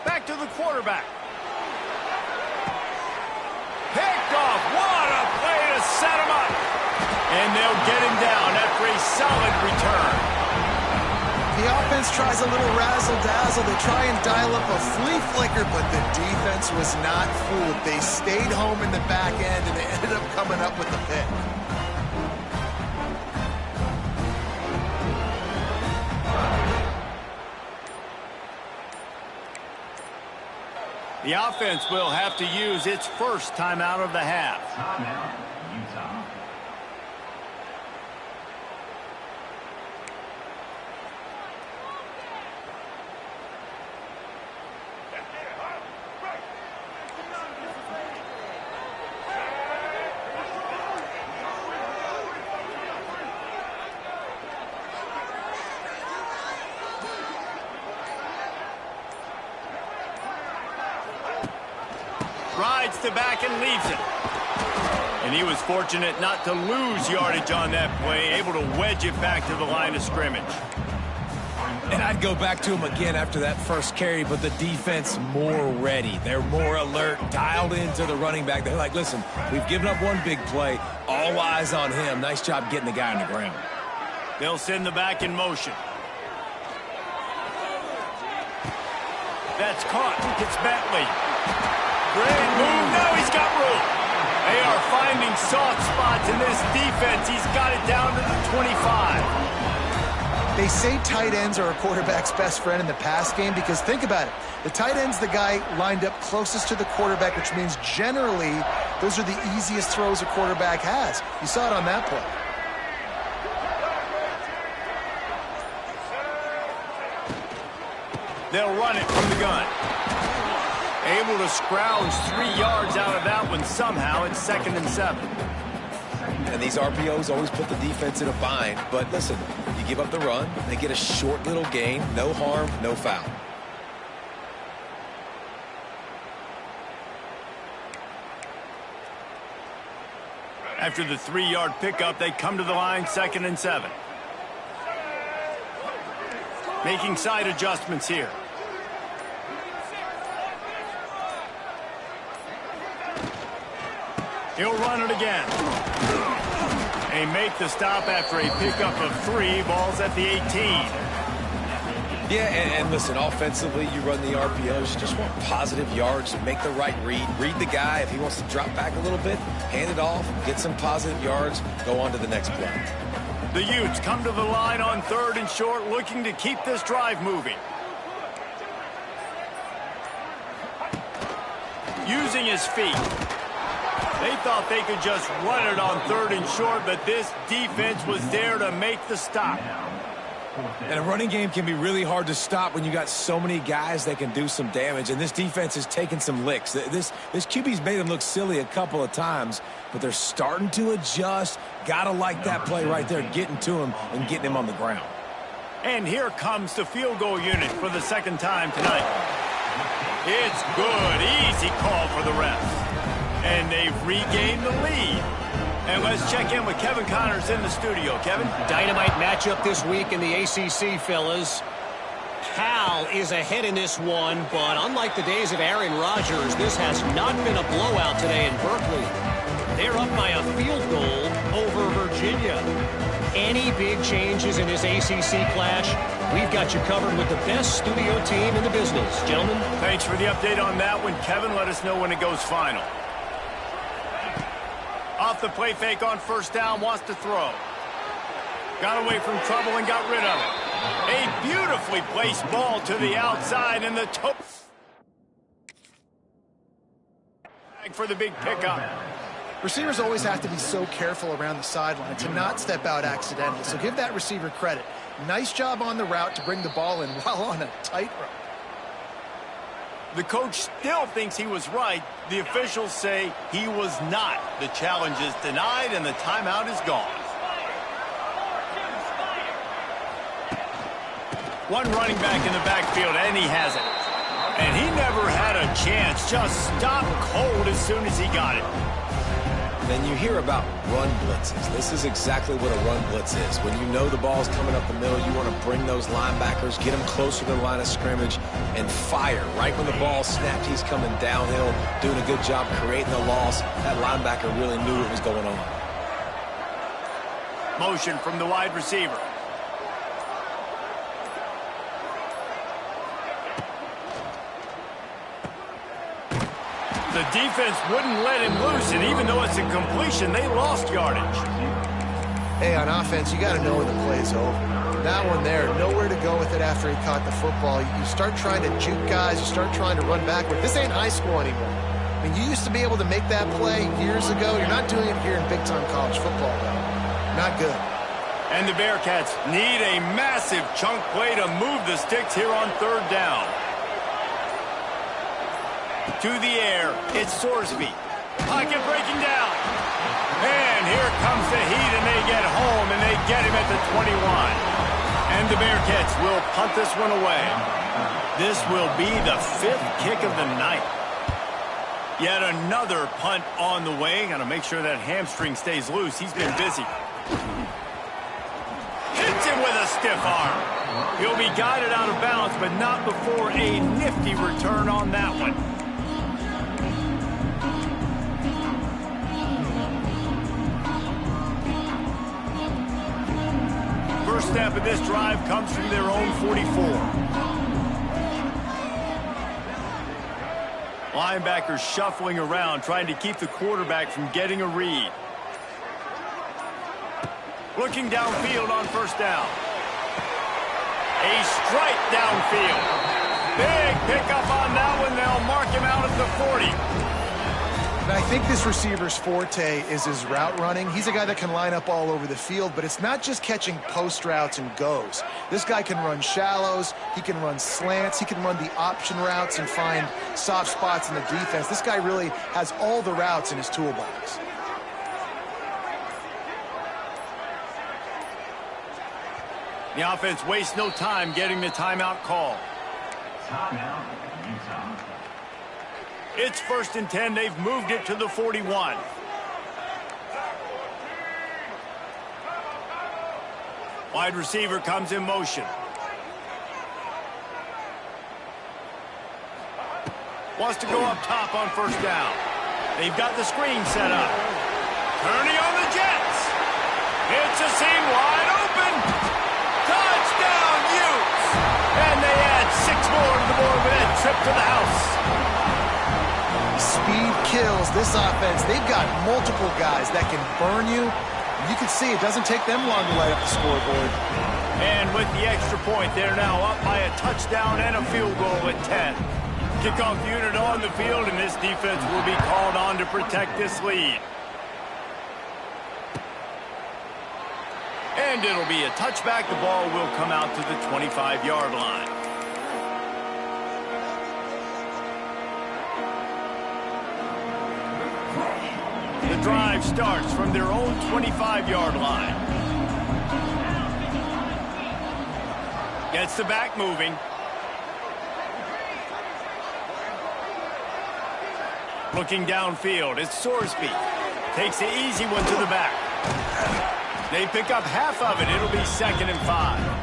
Back to the quarterback. Picked off. What a play to set him up. And they'll get him down after a solid return. The offense tries a little razzle-dazzle. They try and dial up a flea flicker, but the defense was not fooled. They stayed home in the back end, and they ended up coming up with the pick. The offense will have to use its first timeout of the half. Utah. Rides to back and leaves it. And he was fortunate not to lose yardage on that play, able to wedge it back to the line of scrimmage. And I'd go back to him again after that first carry, but the defense more ready. They're more alert, dialed into the running back. They're like, listen, we've given up one big play. All eyes on him. Nice job getting the guy on the ground. They'll send the back in motion. That's caught. It's Bentley. Great move. Now he's got room. They are finding soft spots in this defense. He's got it down to the 25. They say tight ends are a quarterback's best friend in the pass game because think about it. The tight end's the guy lined up closest to the quarterback, which means generally those are the easiest throws a quarterback has. You saw it on that play. They'll run it from the gun. Able to scrounge 3 yards out of that one somehow. It's 2nd and 7. And these RPOs always put the defense in a bind. But listen, you give up the run, they get a short little gain. No harm, no foul. After the 3-yard pickup, they come to the line, 2nd and 7. Making side adjustments here. He'll run it again. They make the stop after a pickup of 3. Ball's at the 18. Yeah, and listen, offensively, you run the RPOs. You just want positive yards. Make the right read. Read the guy. If he wants to drop back a little bit, hand it off, get some positive yards, go on to the next play. The Utes come to the line on 3rd and short, looking to keep this drive moving. Using his feet. They thought they could just run it on 3rd and short, but this defense was there to make the stop. And a running game can be really hard to stop when you got so many guys that can do some damage. And this defense has taken some licks. This QB's made them look silly a couple of times, but they're starting to adjust. Gotta like that play right there, getting to him and getting him on the ground. And here comes the field goal unit for the 2nd time tonight. It's good. Easy call for the refs. And they've regained the lead. And let's check in with Kevin Connors in the studio. Kevin? Dynamite matchup this week in the ACC, fellas. Cal is ahead in this one, but unlike the days of Aaron Rodgers, this has not been a blowout today in Berkeley. They're up by a field goal over Virginia. Any big changes in this ACC clash? We've got you covered with the best studio team in the business. Gentlemen? Thanks for the update on that one. Kevin, let us know when it goes final. Off the play fake on first down, wants to throw. Got away from trouble and got rid of it. A beautifully placed ball to the outside and the toe. For the big pickup. Receivers always have to be so careful around the sideline to not step out accidentally. So give that receiver credit. Nice job on the route to bring the ball in while on a tightrope. The coach still thinks he was right. The officials say he was not. The challenge is denied and the timeout is gone. One running back in the backfield, and he has it. And he never had a chance. Just stopped cold as soon as he got it. Then you hear about run blitzes. This is exactly what a run blitz is. When you know the ball's coming up the middle, you want to bring those linebackers, get them closer to the line of scrimmage, and fire. Right when the ball snapped, he's coming downhill, doing a good job creating the loss. That linebacker really knew what was going on. Motion from the wide receiver. The defense wouldn't let him loose, and even though it's a completion, they lost yardage. Hey, on offense, you got to know when the play's over. That one there, nowhere to go with it after he caught the football. You start trying to juke guys, you start trying to run backward. This ain't high school anymore. I mean, you used to be able to make that play years ago. You're not doing it here in big-time college football, though. Not good. And the Bearcats need a massive chunk play to move the sticks here on third down. To the air, it's Sorsby. Pocket breaking down. And here comes the heat, and they get home, and they get him at the 21. And the Bearcats will punt this one away. This will be the 5th kick of the night. Yet another punt on the way. Got to make sure that hamstring stays loose. He's been busy. Hits him with a stiff arm. He'll be guided out of bounds, but not before a nifty return on that one. First step of this drive comes from their own 44. Linebackers shuffling around, trying to keep the quarterback from getting a read. Looking downfield on first down. A strike downfield. Big pickup on that one. They'll mark him out at the 40. And I think this receiver's forte is his route running. He's a guy that can line up all over the field, but it's not just catching post routes and goes. This guy can run shallows, he can run slants, he can run the option routes and find soft spots in the defense. This guy really has all the routes in his toolbox. The offense wastes no time getting the timeout call. Timeout, Utah. It's 1st and 10. They've moved it to the 41. Wide receiver comes in motion. Wants to go up top on first down. They've got the screen set up. Kearney on the Jets. It's a seam wide open. Touchdown, Utes. And they add 6 more to the board with that trip to the house. Speed kills this offense. They've got multiple guys that can burn you. You can see it doesn't take them long to light up the scoreboard. And with the extra point, they're now up by a touchdown and a field goal at 10. Kickoff unit on the field, and this defense will be called on to protect this lead. And it'll be a touchback. The ball will come out to the 25-yard line. The drive starts from their own 25-yard line. Gets the back moving. Looking downfield, it's Sorsby. Takes the easy one to the back. They pick up half of it. It'll be 2nd and 5.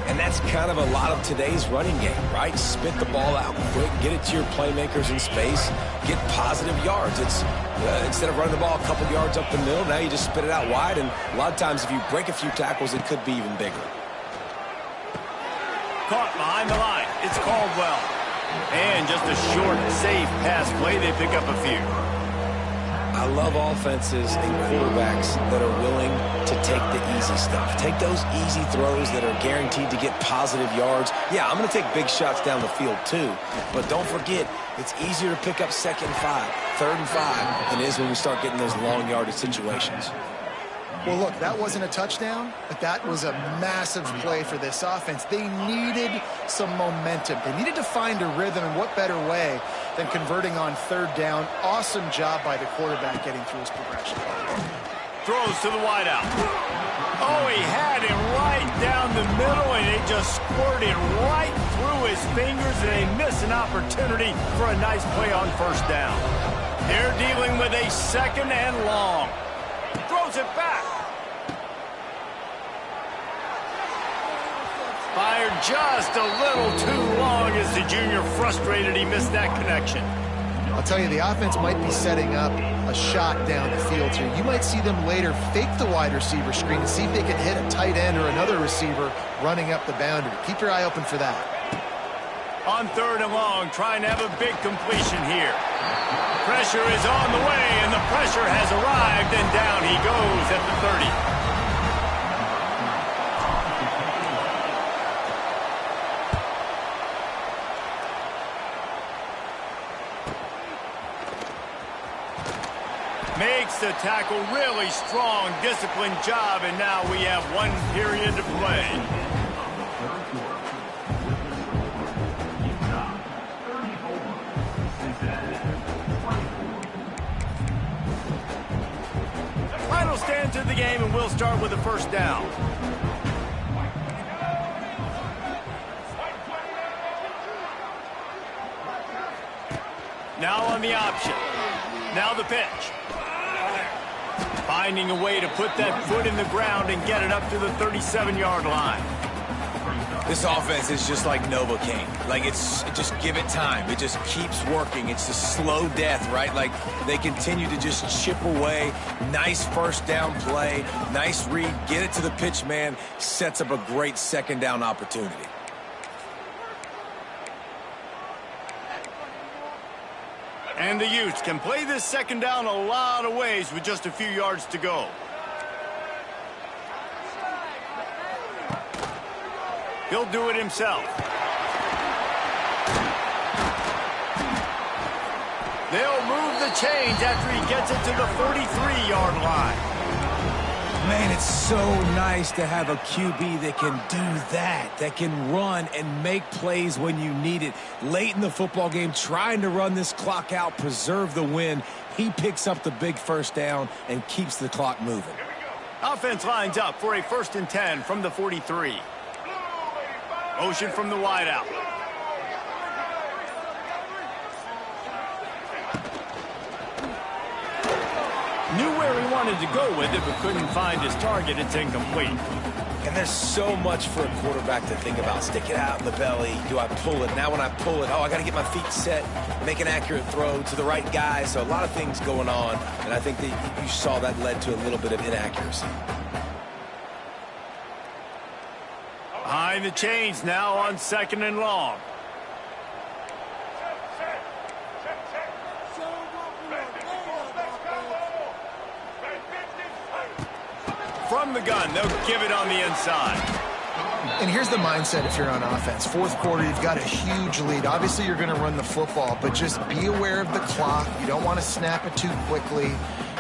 And that's kind of a lot of today's running game, right? Spit the ball out quick, get it to your playmakers in space, get positive yards. It's instead of running the ball a couple yards up the middle, now you just spit it out wide, and a lot of times if you break a few tackles, it could be even bigger. Caught behind the line. It's Caldwell. And just a short, safe pass play. They pick up a few. I love offenses and quarterbacks that are willing to take the easy stuff. Take those easy throws that are guaranteed to get positive yards. Yeah, I'm going to take big shots down the field too. But don't forget, it's easier to pick up 2nd and 5, 3rd and 5 than it is when we start getting those long yardage situations. Well, look, that wasn't a touchdown, but that was a massive play for this offense. They needed some momentum. They needed to find a rhythm, and what better way than converting on 3rd down. Awesome job by the quarterback getting through his progression. Throws to the wideout. Oh, he had it right down the middle, and it just squirted right through his fingers, and they miss an opportunity for a nice play on 1st down. They're dealing with a 2nd and long. Throws it back. Fired just a little too long as the junior frustrated he missed that connection. I'll tell you, the offense might be setting up a shot down the field here. You might see them later fake the wide receiver screen and see if they can hit a tight end or another receiver running up the boundary. Keep your eye open for that. On 3rd and long, trying to have a big completion here. Pressure is on the way, and the pressure has arrived, and down he goes at the 30. Makes the tackle, really strong, disciplined job, and now we have 1 period to play. Final stand to the game, and we'll start with the 1st down. Now on the option. Now the pitch. Finding a way to put that foot in the ground and get it up to the 37-yard line. This offense is just like Novocaine. Like, just give it time. It just keeps working. It's a slow death, right? Like, they continue to just chip away. Nice 1st down play. Nice read. Get it to the pitch man. Sets up a great 2nd down opportunity. And the Utes can play this 2nd down a lot of ways with just a few yards to go. He'll do it himself. They'll move the chains after he gets it to the 43-yard line. Man, it's so nice to have a QB that can do that can run and make plays when you need it. Late in the football game, trying to run this clock out, preserve the win. He picks up the big 1st down and keeps the clock moving. Offense lines up for a 1st and 10 from the 43. Motion from the wideout. Knew where he wanted to go with it, but couldn't find his target. It's incomplete. And there's so much for a quarterback to think about. Stick it out in the belly. Do I pull it? Now when I pull it, I got to get my feet set, make an accurate throw to the right guy. So a lot of things going on, and I think that you saw that led to a little bit of inaccuracy. Behind the chains now on 2nd and long. From the gun, they'll give it on the inside. And here's the mindset if you're on offense. 4th quarter, you've got a huge lead. Obviously, you're going to run the football, but just be aware of the clock. You don't want to snap it too quickly.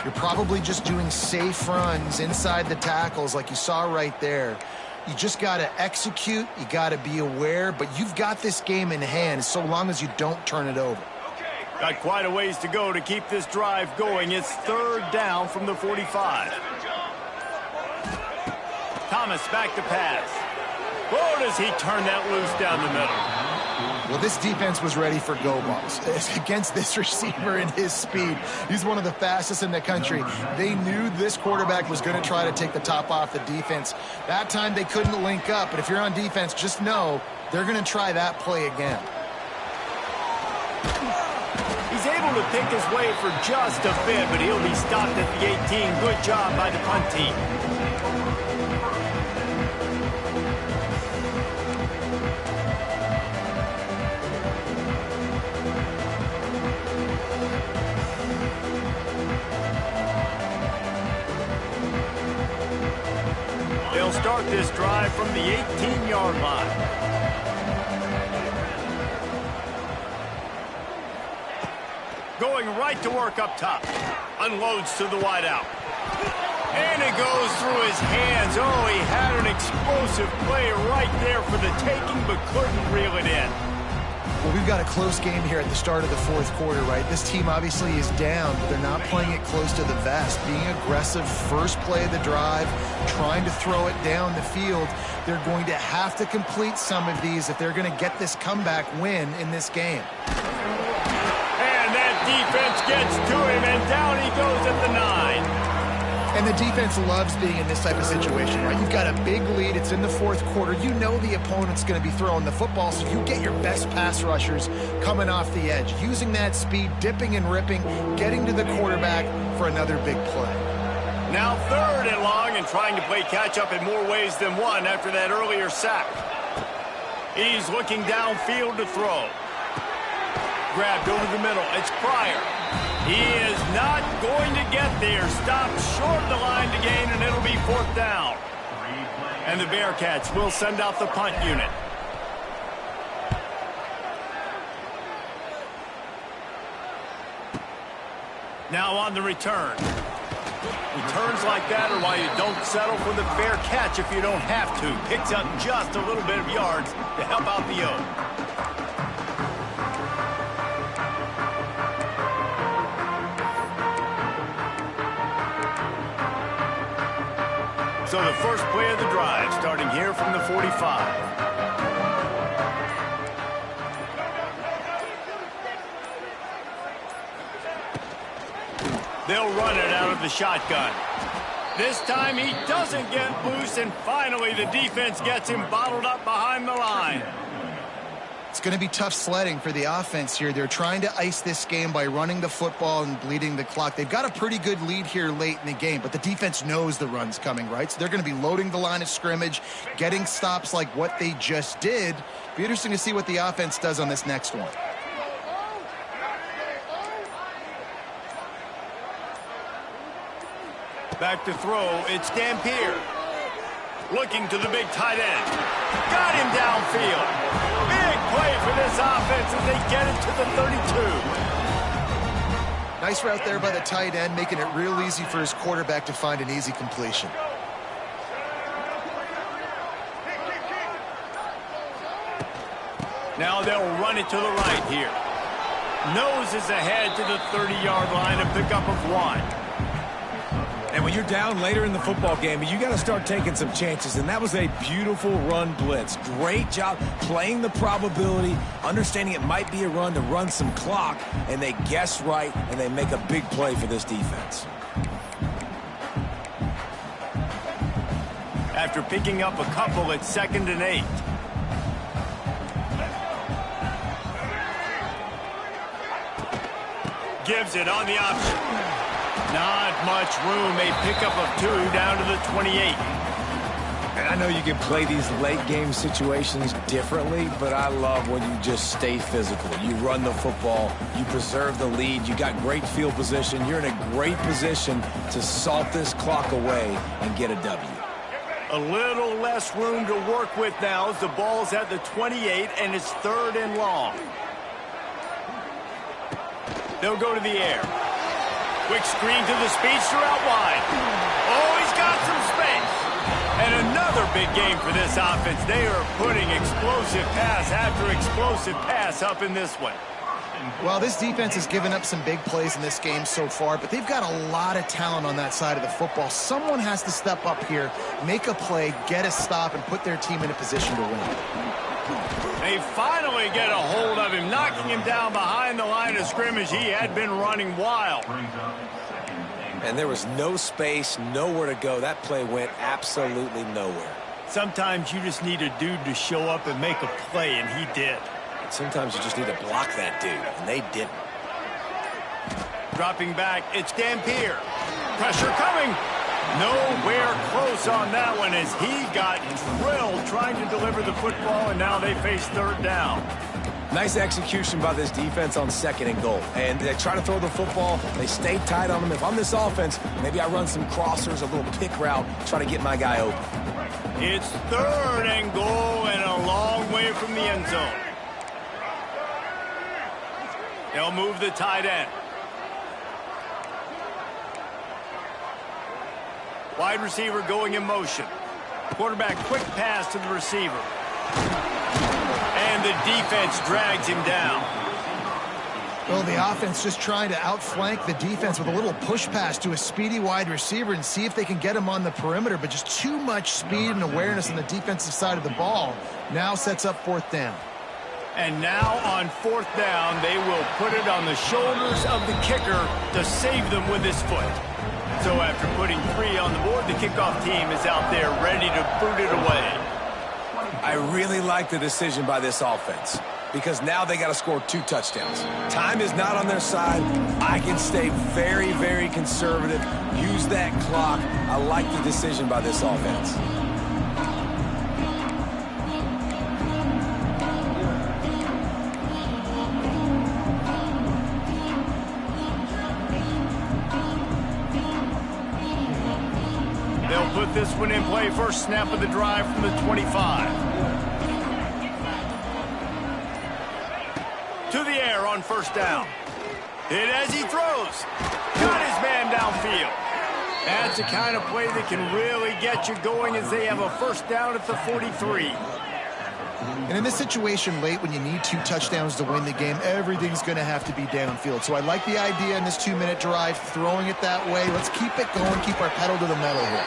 You're probably just doing safe runs inside the tackles like you saw right there. You just got to execute. You got to be aware, but you've got this game in hand so long as you don't turn it over. Got quite a ways to go to keep this drive going. It's 3rd down from the 45. Thomas back to pass. Oh, does he turn that loose down the middle? Well, this defense was ready for go balls against this receiver and his speed. He's one of the fastest in the country. They knew this quarterback was going to try to take the top off the defense. That time they couldn't link up, but if you're on defense, just know they're going to try that play again. He's able to pick his way for just a bit, but he'll be stopped at the 18. Good job by the punt team. this drive from the 18-yard line. Going right to work up top. Unloads to the wideout. And it goes through his hands. Oh, he had an explosive play right there for the taking, but couldn't reel it in. Well, we've got a close game here at the start of the fourth quarter, right? This team obviously is down, but they're not playing it close to the vest. Being aggressive, first play of the drive, trying to throw it down the field. They're going to have to complete some of these if they're going to get this comeback win in this game. And that defense gets to him, and down he goes at the 9. And the defense loves being in this type of situation, right? You've got a big lead. It's in the fourth quarter. You know the opponent's going to be throwing the football, so you get your best pass rushers coming off the edge, using that speed, dipping and ripping, getting to the quarterback for another big play. Now 3rd and long, and trying to play catch-up in more ways than one after that earlier sack. He's looking downfield to throw. Grabbed over the middle. It's Pryor. He is not going to get there. Stopped short of the line to gain, and it'll be 4th down. And the Bearcats will send out the punt unit. Now on the return. Returns like that are why you don't settle for the fair catch if you don't have to. Picks up just a little bit of yards to help out the O. So the first play of the drive, starting here from the 45. They'll run it out of the shotgun. This time he doesn't get loose, and finally the defense gets him bottled up behind the line. It's going to be tough sledding for the offense here. They're trying to ice this game by running the football and bleeding the clock. They've got a pretty good lead here late in the game, but the defense knows the run's coming, right? So they're going to be loading the line of scrimmage, getting stops like what they just did. Be interesting to see what the offense does on this next one. Back to throw, it's Dampier. Looking to the big tight end. Got him downfield. Big play for this offense as they get it to the 32. Nice route there by the tight end, making it real easy for his quarterback to find an easy completion. Now they'll run it to the right here. Noses ahead to the 30-yard line, a pickup of 1. And when you're down later in the football game, you got to start taking some chances. And that was a beautiful run blitz. Great job playing the probability, understanding it might be a run to run some clock, and they guess right, and they make a big play for this defense. After picking up a couple, it's 2nd and 8. Gives it on the option. Not much room. A pickup of 2 down to the 28. And I know you can play these late game situations differently, but I love when you just stay physical. You run the football, you preserve the lead, you got great field position, you're in a great position to salt this clock away and get a W. A little less room to work with now as the ball's at the 28 and it's 3rd and long. They'll go to the air. Quick screen to the speedster out wide. Oh, he's got some space. And another big game for this offense. They are putting explosive pass after explosive pass up in this one. Well, this defense has given up some big plays in this game so far, but they've got a lot of talent on that side of the football. Someone has to step up here, make a play, get a stop, and put their team in a position to win. They finally get a hold of him, knocking him down behind the line of scrimmage. He had been running wild. And there was no space, nowhere to go. That play went absolutely nowhere. Sometimes you just need a dude to show up and make a play, and he did. Sometimes you just need to block that dude, and they didn't. Dropping back, it's Dampier. Pressure coming. Nowhere close on that one as he got drilled trying to deliver the football, and now they face 3rd down. Nice execution by this defense on 2nd and goal. And they try to throw the football. They stay tight on them. If I'm this offense, maybe I run some crossers, a little pick route, try to get my guy open. It's 3rd and goal and a long way from the end zone. They'll move the tight end. Wide receiver going in motion. Quarterback quick pass to the receiver. And the defense drags him down. Well, the offense just trying to outflank the defense with a little push pass to a speedy wide receiver and see if they can get him on the perimeter, but just too much speed and awareness on the defensive side of the ball. Now sets up 4th down. And now on 4th down, they will put it on the shoulders of the kicker to save them with his foot. So after putting 3 on the board, the kickoff team is out there ready to boot it away. I really like the decision by this offense because now they got to score 2 touchdowns. Time is not on their side. I can stay very, very conservative. Use that clock. I like the decision by this offense. They'll put this one in play. First snap of the drive from the 25. To the air on 1st down. Hit as he throws. Got his man downfield. That's the kind of play that can really get you going as they have a 1st down at the 43. And in this situation late when you need 2 touchdowns to win the game, everything's going to have to be downfield. So I like the idea in this 2-minute drive, throwing it that way. Let's keep it going, keep our pedal to the metal here.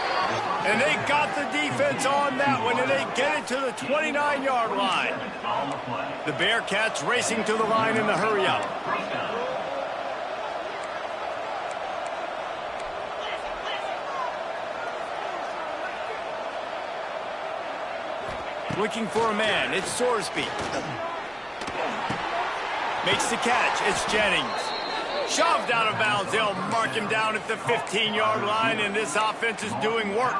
And they got the defense on that one, and they get it to the 29-yard line. The Bearcats racing to the line in the hurry-up. Looking for a man. It's Sorsby. Makes the catch. It's Jennings. Shoved out of bounds. They'll mark him down at the 15-yard line, and this offense is doing work.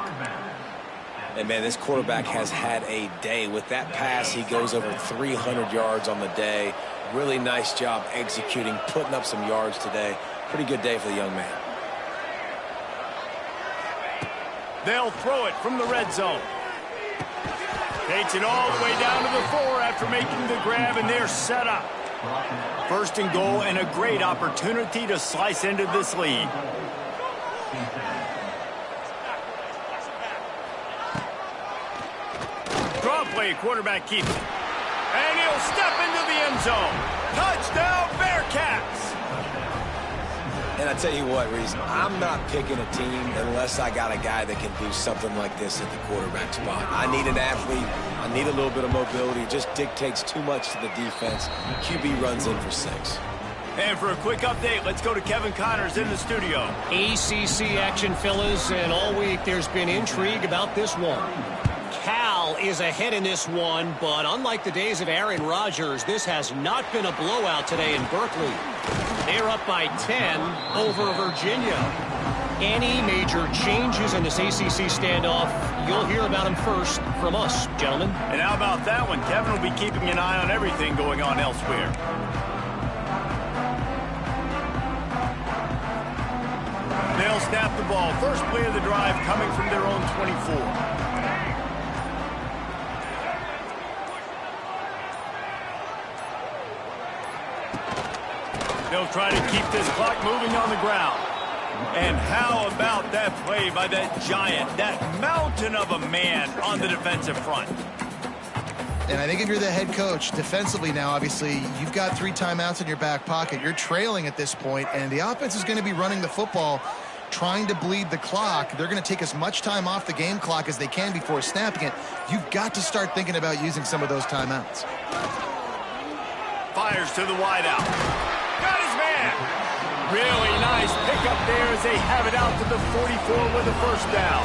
And, man, this quarterback has had a day. With that pass, he goes over 300 yards on the day. Really nice job executing, putting up some yards today. Pretty good day for the young man. They'll throw it from the red zone. Takes it all the way down to the 4 after making the grab, and they're set up. 1st and goal, and a great opportunity to slice into this lead. Draw play, quarterback keeps it. And he'll step into the end zone. Touchdown, Bearcats! And I tell you what, Reese, I'm not picking a team unless I got a guy that can do something like this at the quarterback spot. I need an athlete. I need a little bit of mobility. It just dictates too much to the defense. QB runs in for 6. And for a quick update, let's go to Kevin Connors in the studio. ACC action, fellas, and all week there's been intrigue about this one. Cal is ahead in this one, but unlike the days of Aaron Rodgers, this has not been a blowout today in Berkeley. They're up by 10 over Virginia. Any major changes in this ACC standoff, you'll hear about them first from us, gentlemen. And how about that one? Kevin will be keeping an eye on everything going on elsewhere. They'll snap the ball. First play of the drive coming from their own 24. They'll try to keep this clock moving on the ground. And how about that play by that giant, that mountain of a man on the defensive front? And I think if you're the head coach, defensively now, obviously, you've got 3 timeouts in your back pocket. You're trailing at this point, and the offense is going to be running the football, trying to bleed the clock. They're going to take as much time off the game clock as they can before snapping it. You've got to start thinking about using some of those timeouts. Fires to the wideout. Got his man. Really nice pickup there as they have it out to the 44 with a 1st down.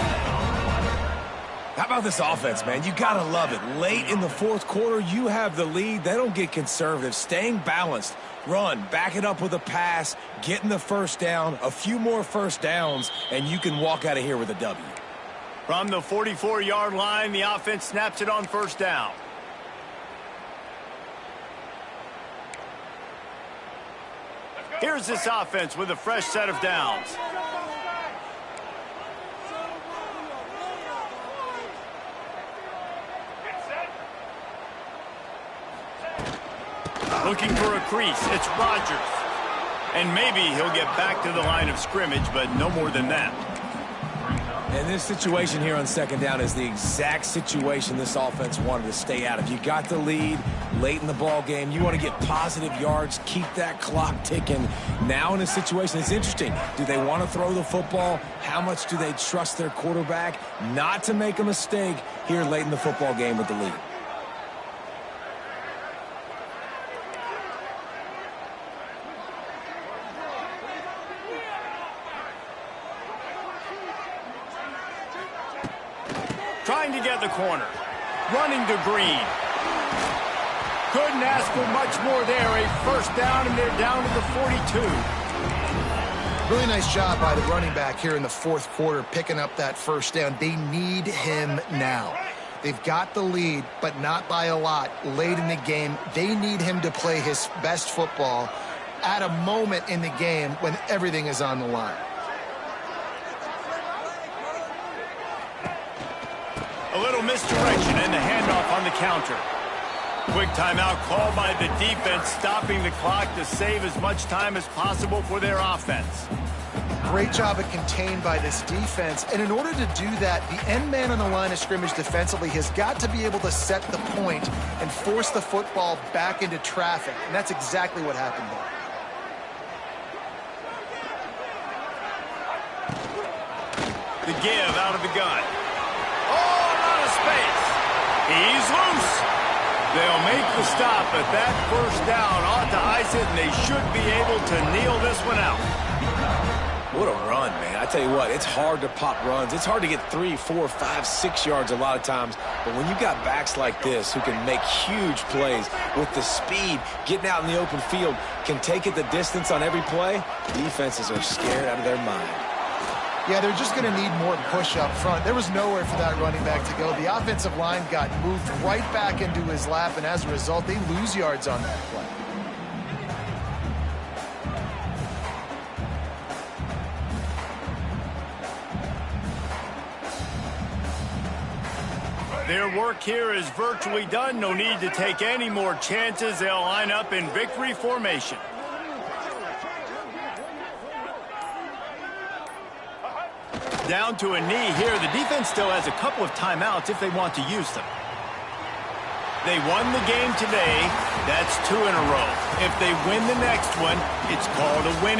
How about this offense, man? You got to love it. Late in the 4th quarter, you have the lead. They don't get conservative. Staying balanced. Run, back it up with a pass, getting the 1st down, a few more 1st downs, and you can walk out of here with a W. From the 44-yard line, the offense snaps it on 1st down. Here's this offense with a fresh set of downs. Looking for a crease. It's Rodgers. And maybe he'll get back to the line of scrimmage, but no more than that. And this situation here on second down is the exact situation this offense wanted to stay out of. You got the lead late in the ball game. You want to get positive yards, keep that clock ticking. Now in a situation, it's interesting. Do they want to throw the football? How much do they trust their quarterback not to make a mistake here late in the football game with the lead? Trying to get the corner. Running to Green. Couldn't ask for much more there. A first down, and they're down to the 42. Really nice job by the running back here in the fourth quarter, picking up that first down. They need him now. They've got the lead, but not by a lot late in the game. They need him to play his best football at a moment in the game when everything is on the line. A little misdirection and the handoff on the counter. Quick timeout called by the defense, stopping the clock to save as much time as possible for their offense. Great job of contained by this defense. And in order to do that, the end man on the line of scrimmage defensively has got to be able to set the point and force the football back into traffic. And that's exactly what happened there. The give out of the gun. Oh, a lot of space. He's loose. They'll make the stop, but that first down ought to ice it, and they should be able to kneel this one out. What a run, man. I tell you what, it's hard to pop runs. It's hard to get 3, 4, 5, 6 yards a lot of times. But when you've got backs like this who can make huge plays with the speed, getting out in the open field, can take it the distance on every play, defenses are scared out of their mind. Yeah, they're just going to need more push up front. There was nowhere for that running back to go. The offensive line got moved right back into his lap, and as a result, they lose yards on that play. Their work here is virtually done. No need to take any more chances. They'll line up in victory formation. Down to a knee here. The defense still has a couple of timeouts if they want to use them. They won the game today. That's 2 in a row. If they win the next one, it's called a win.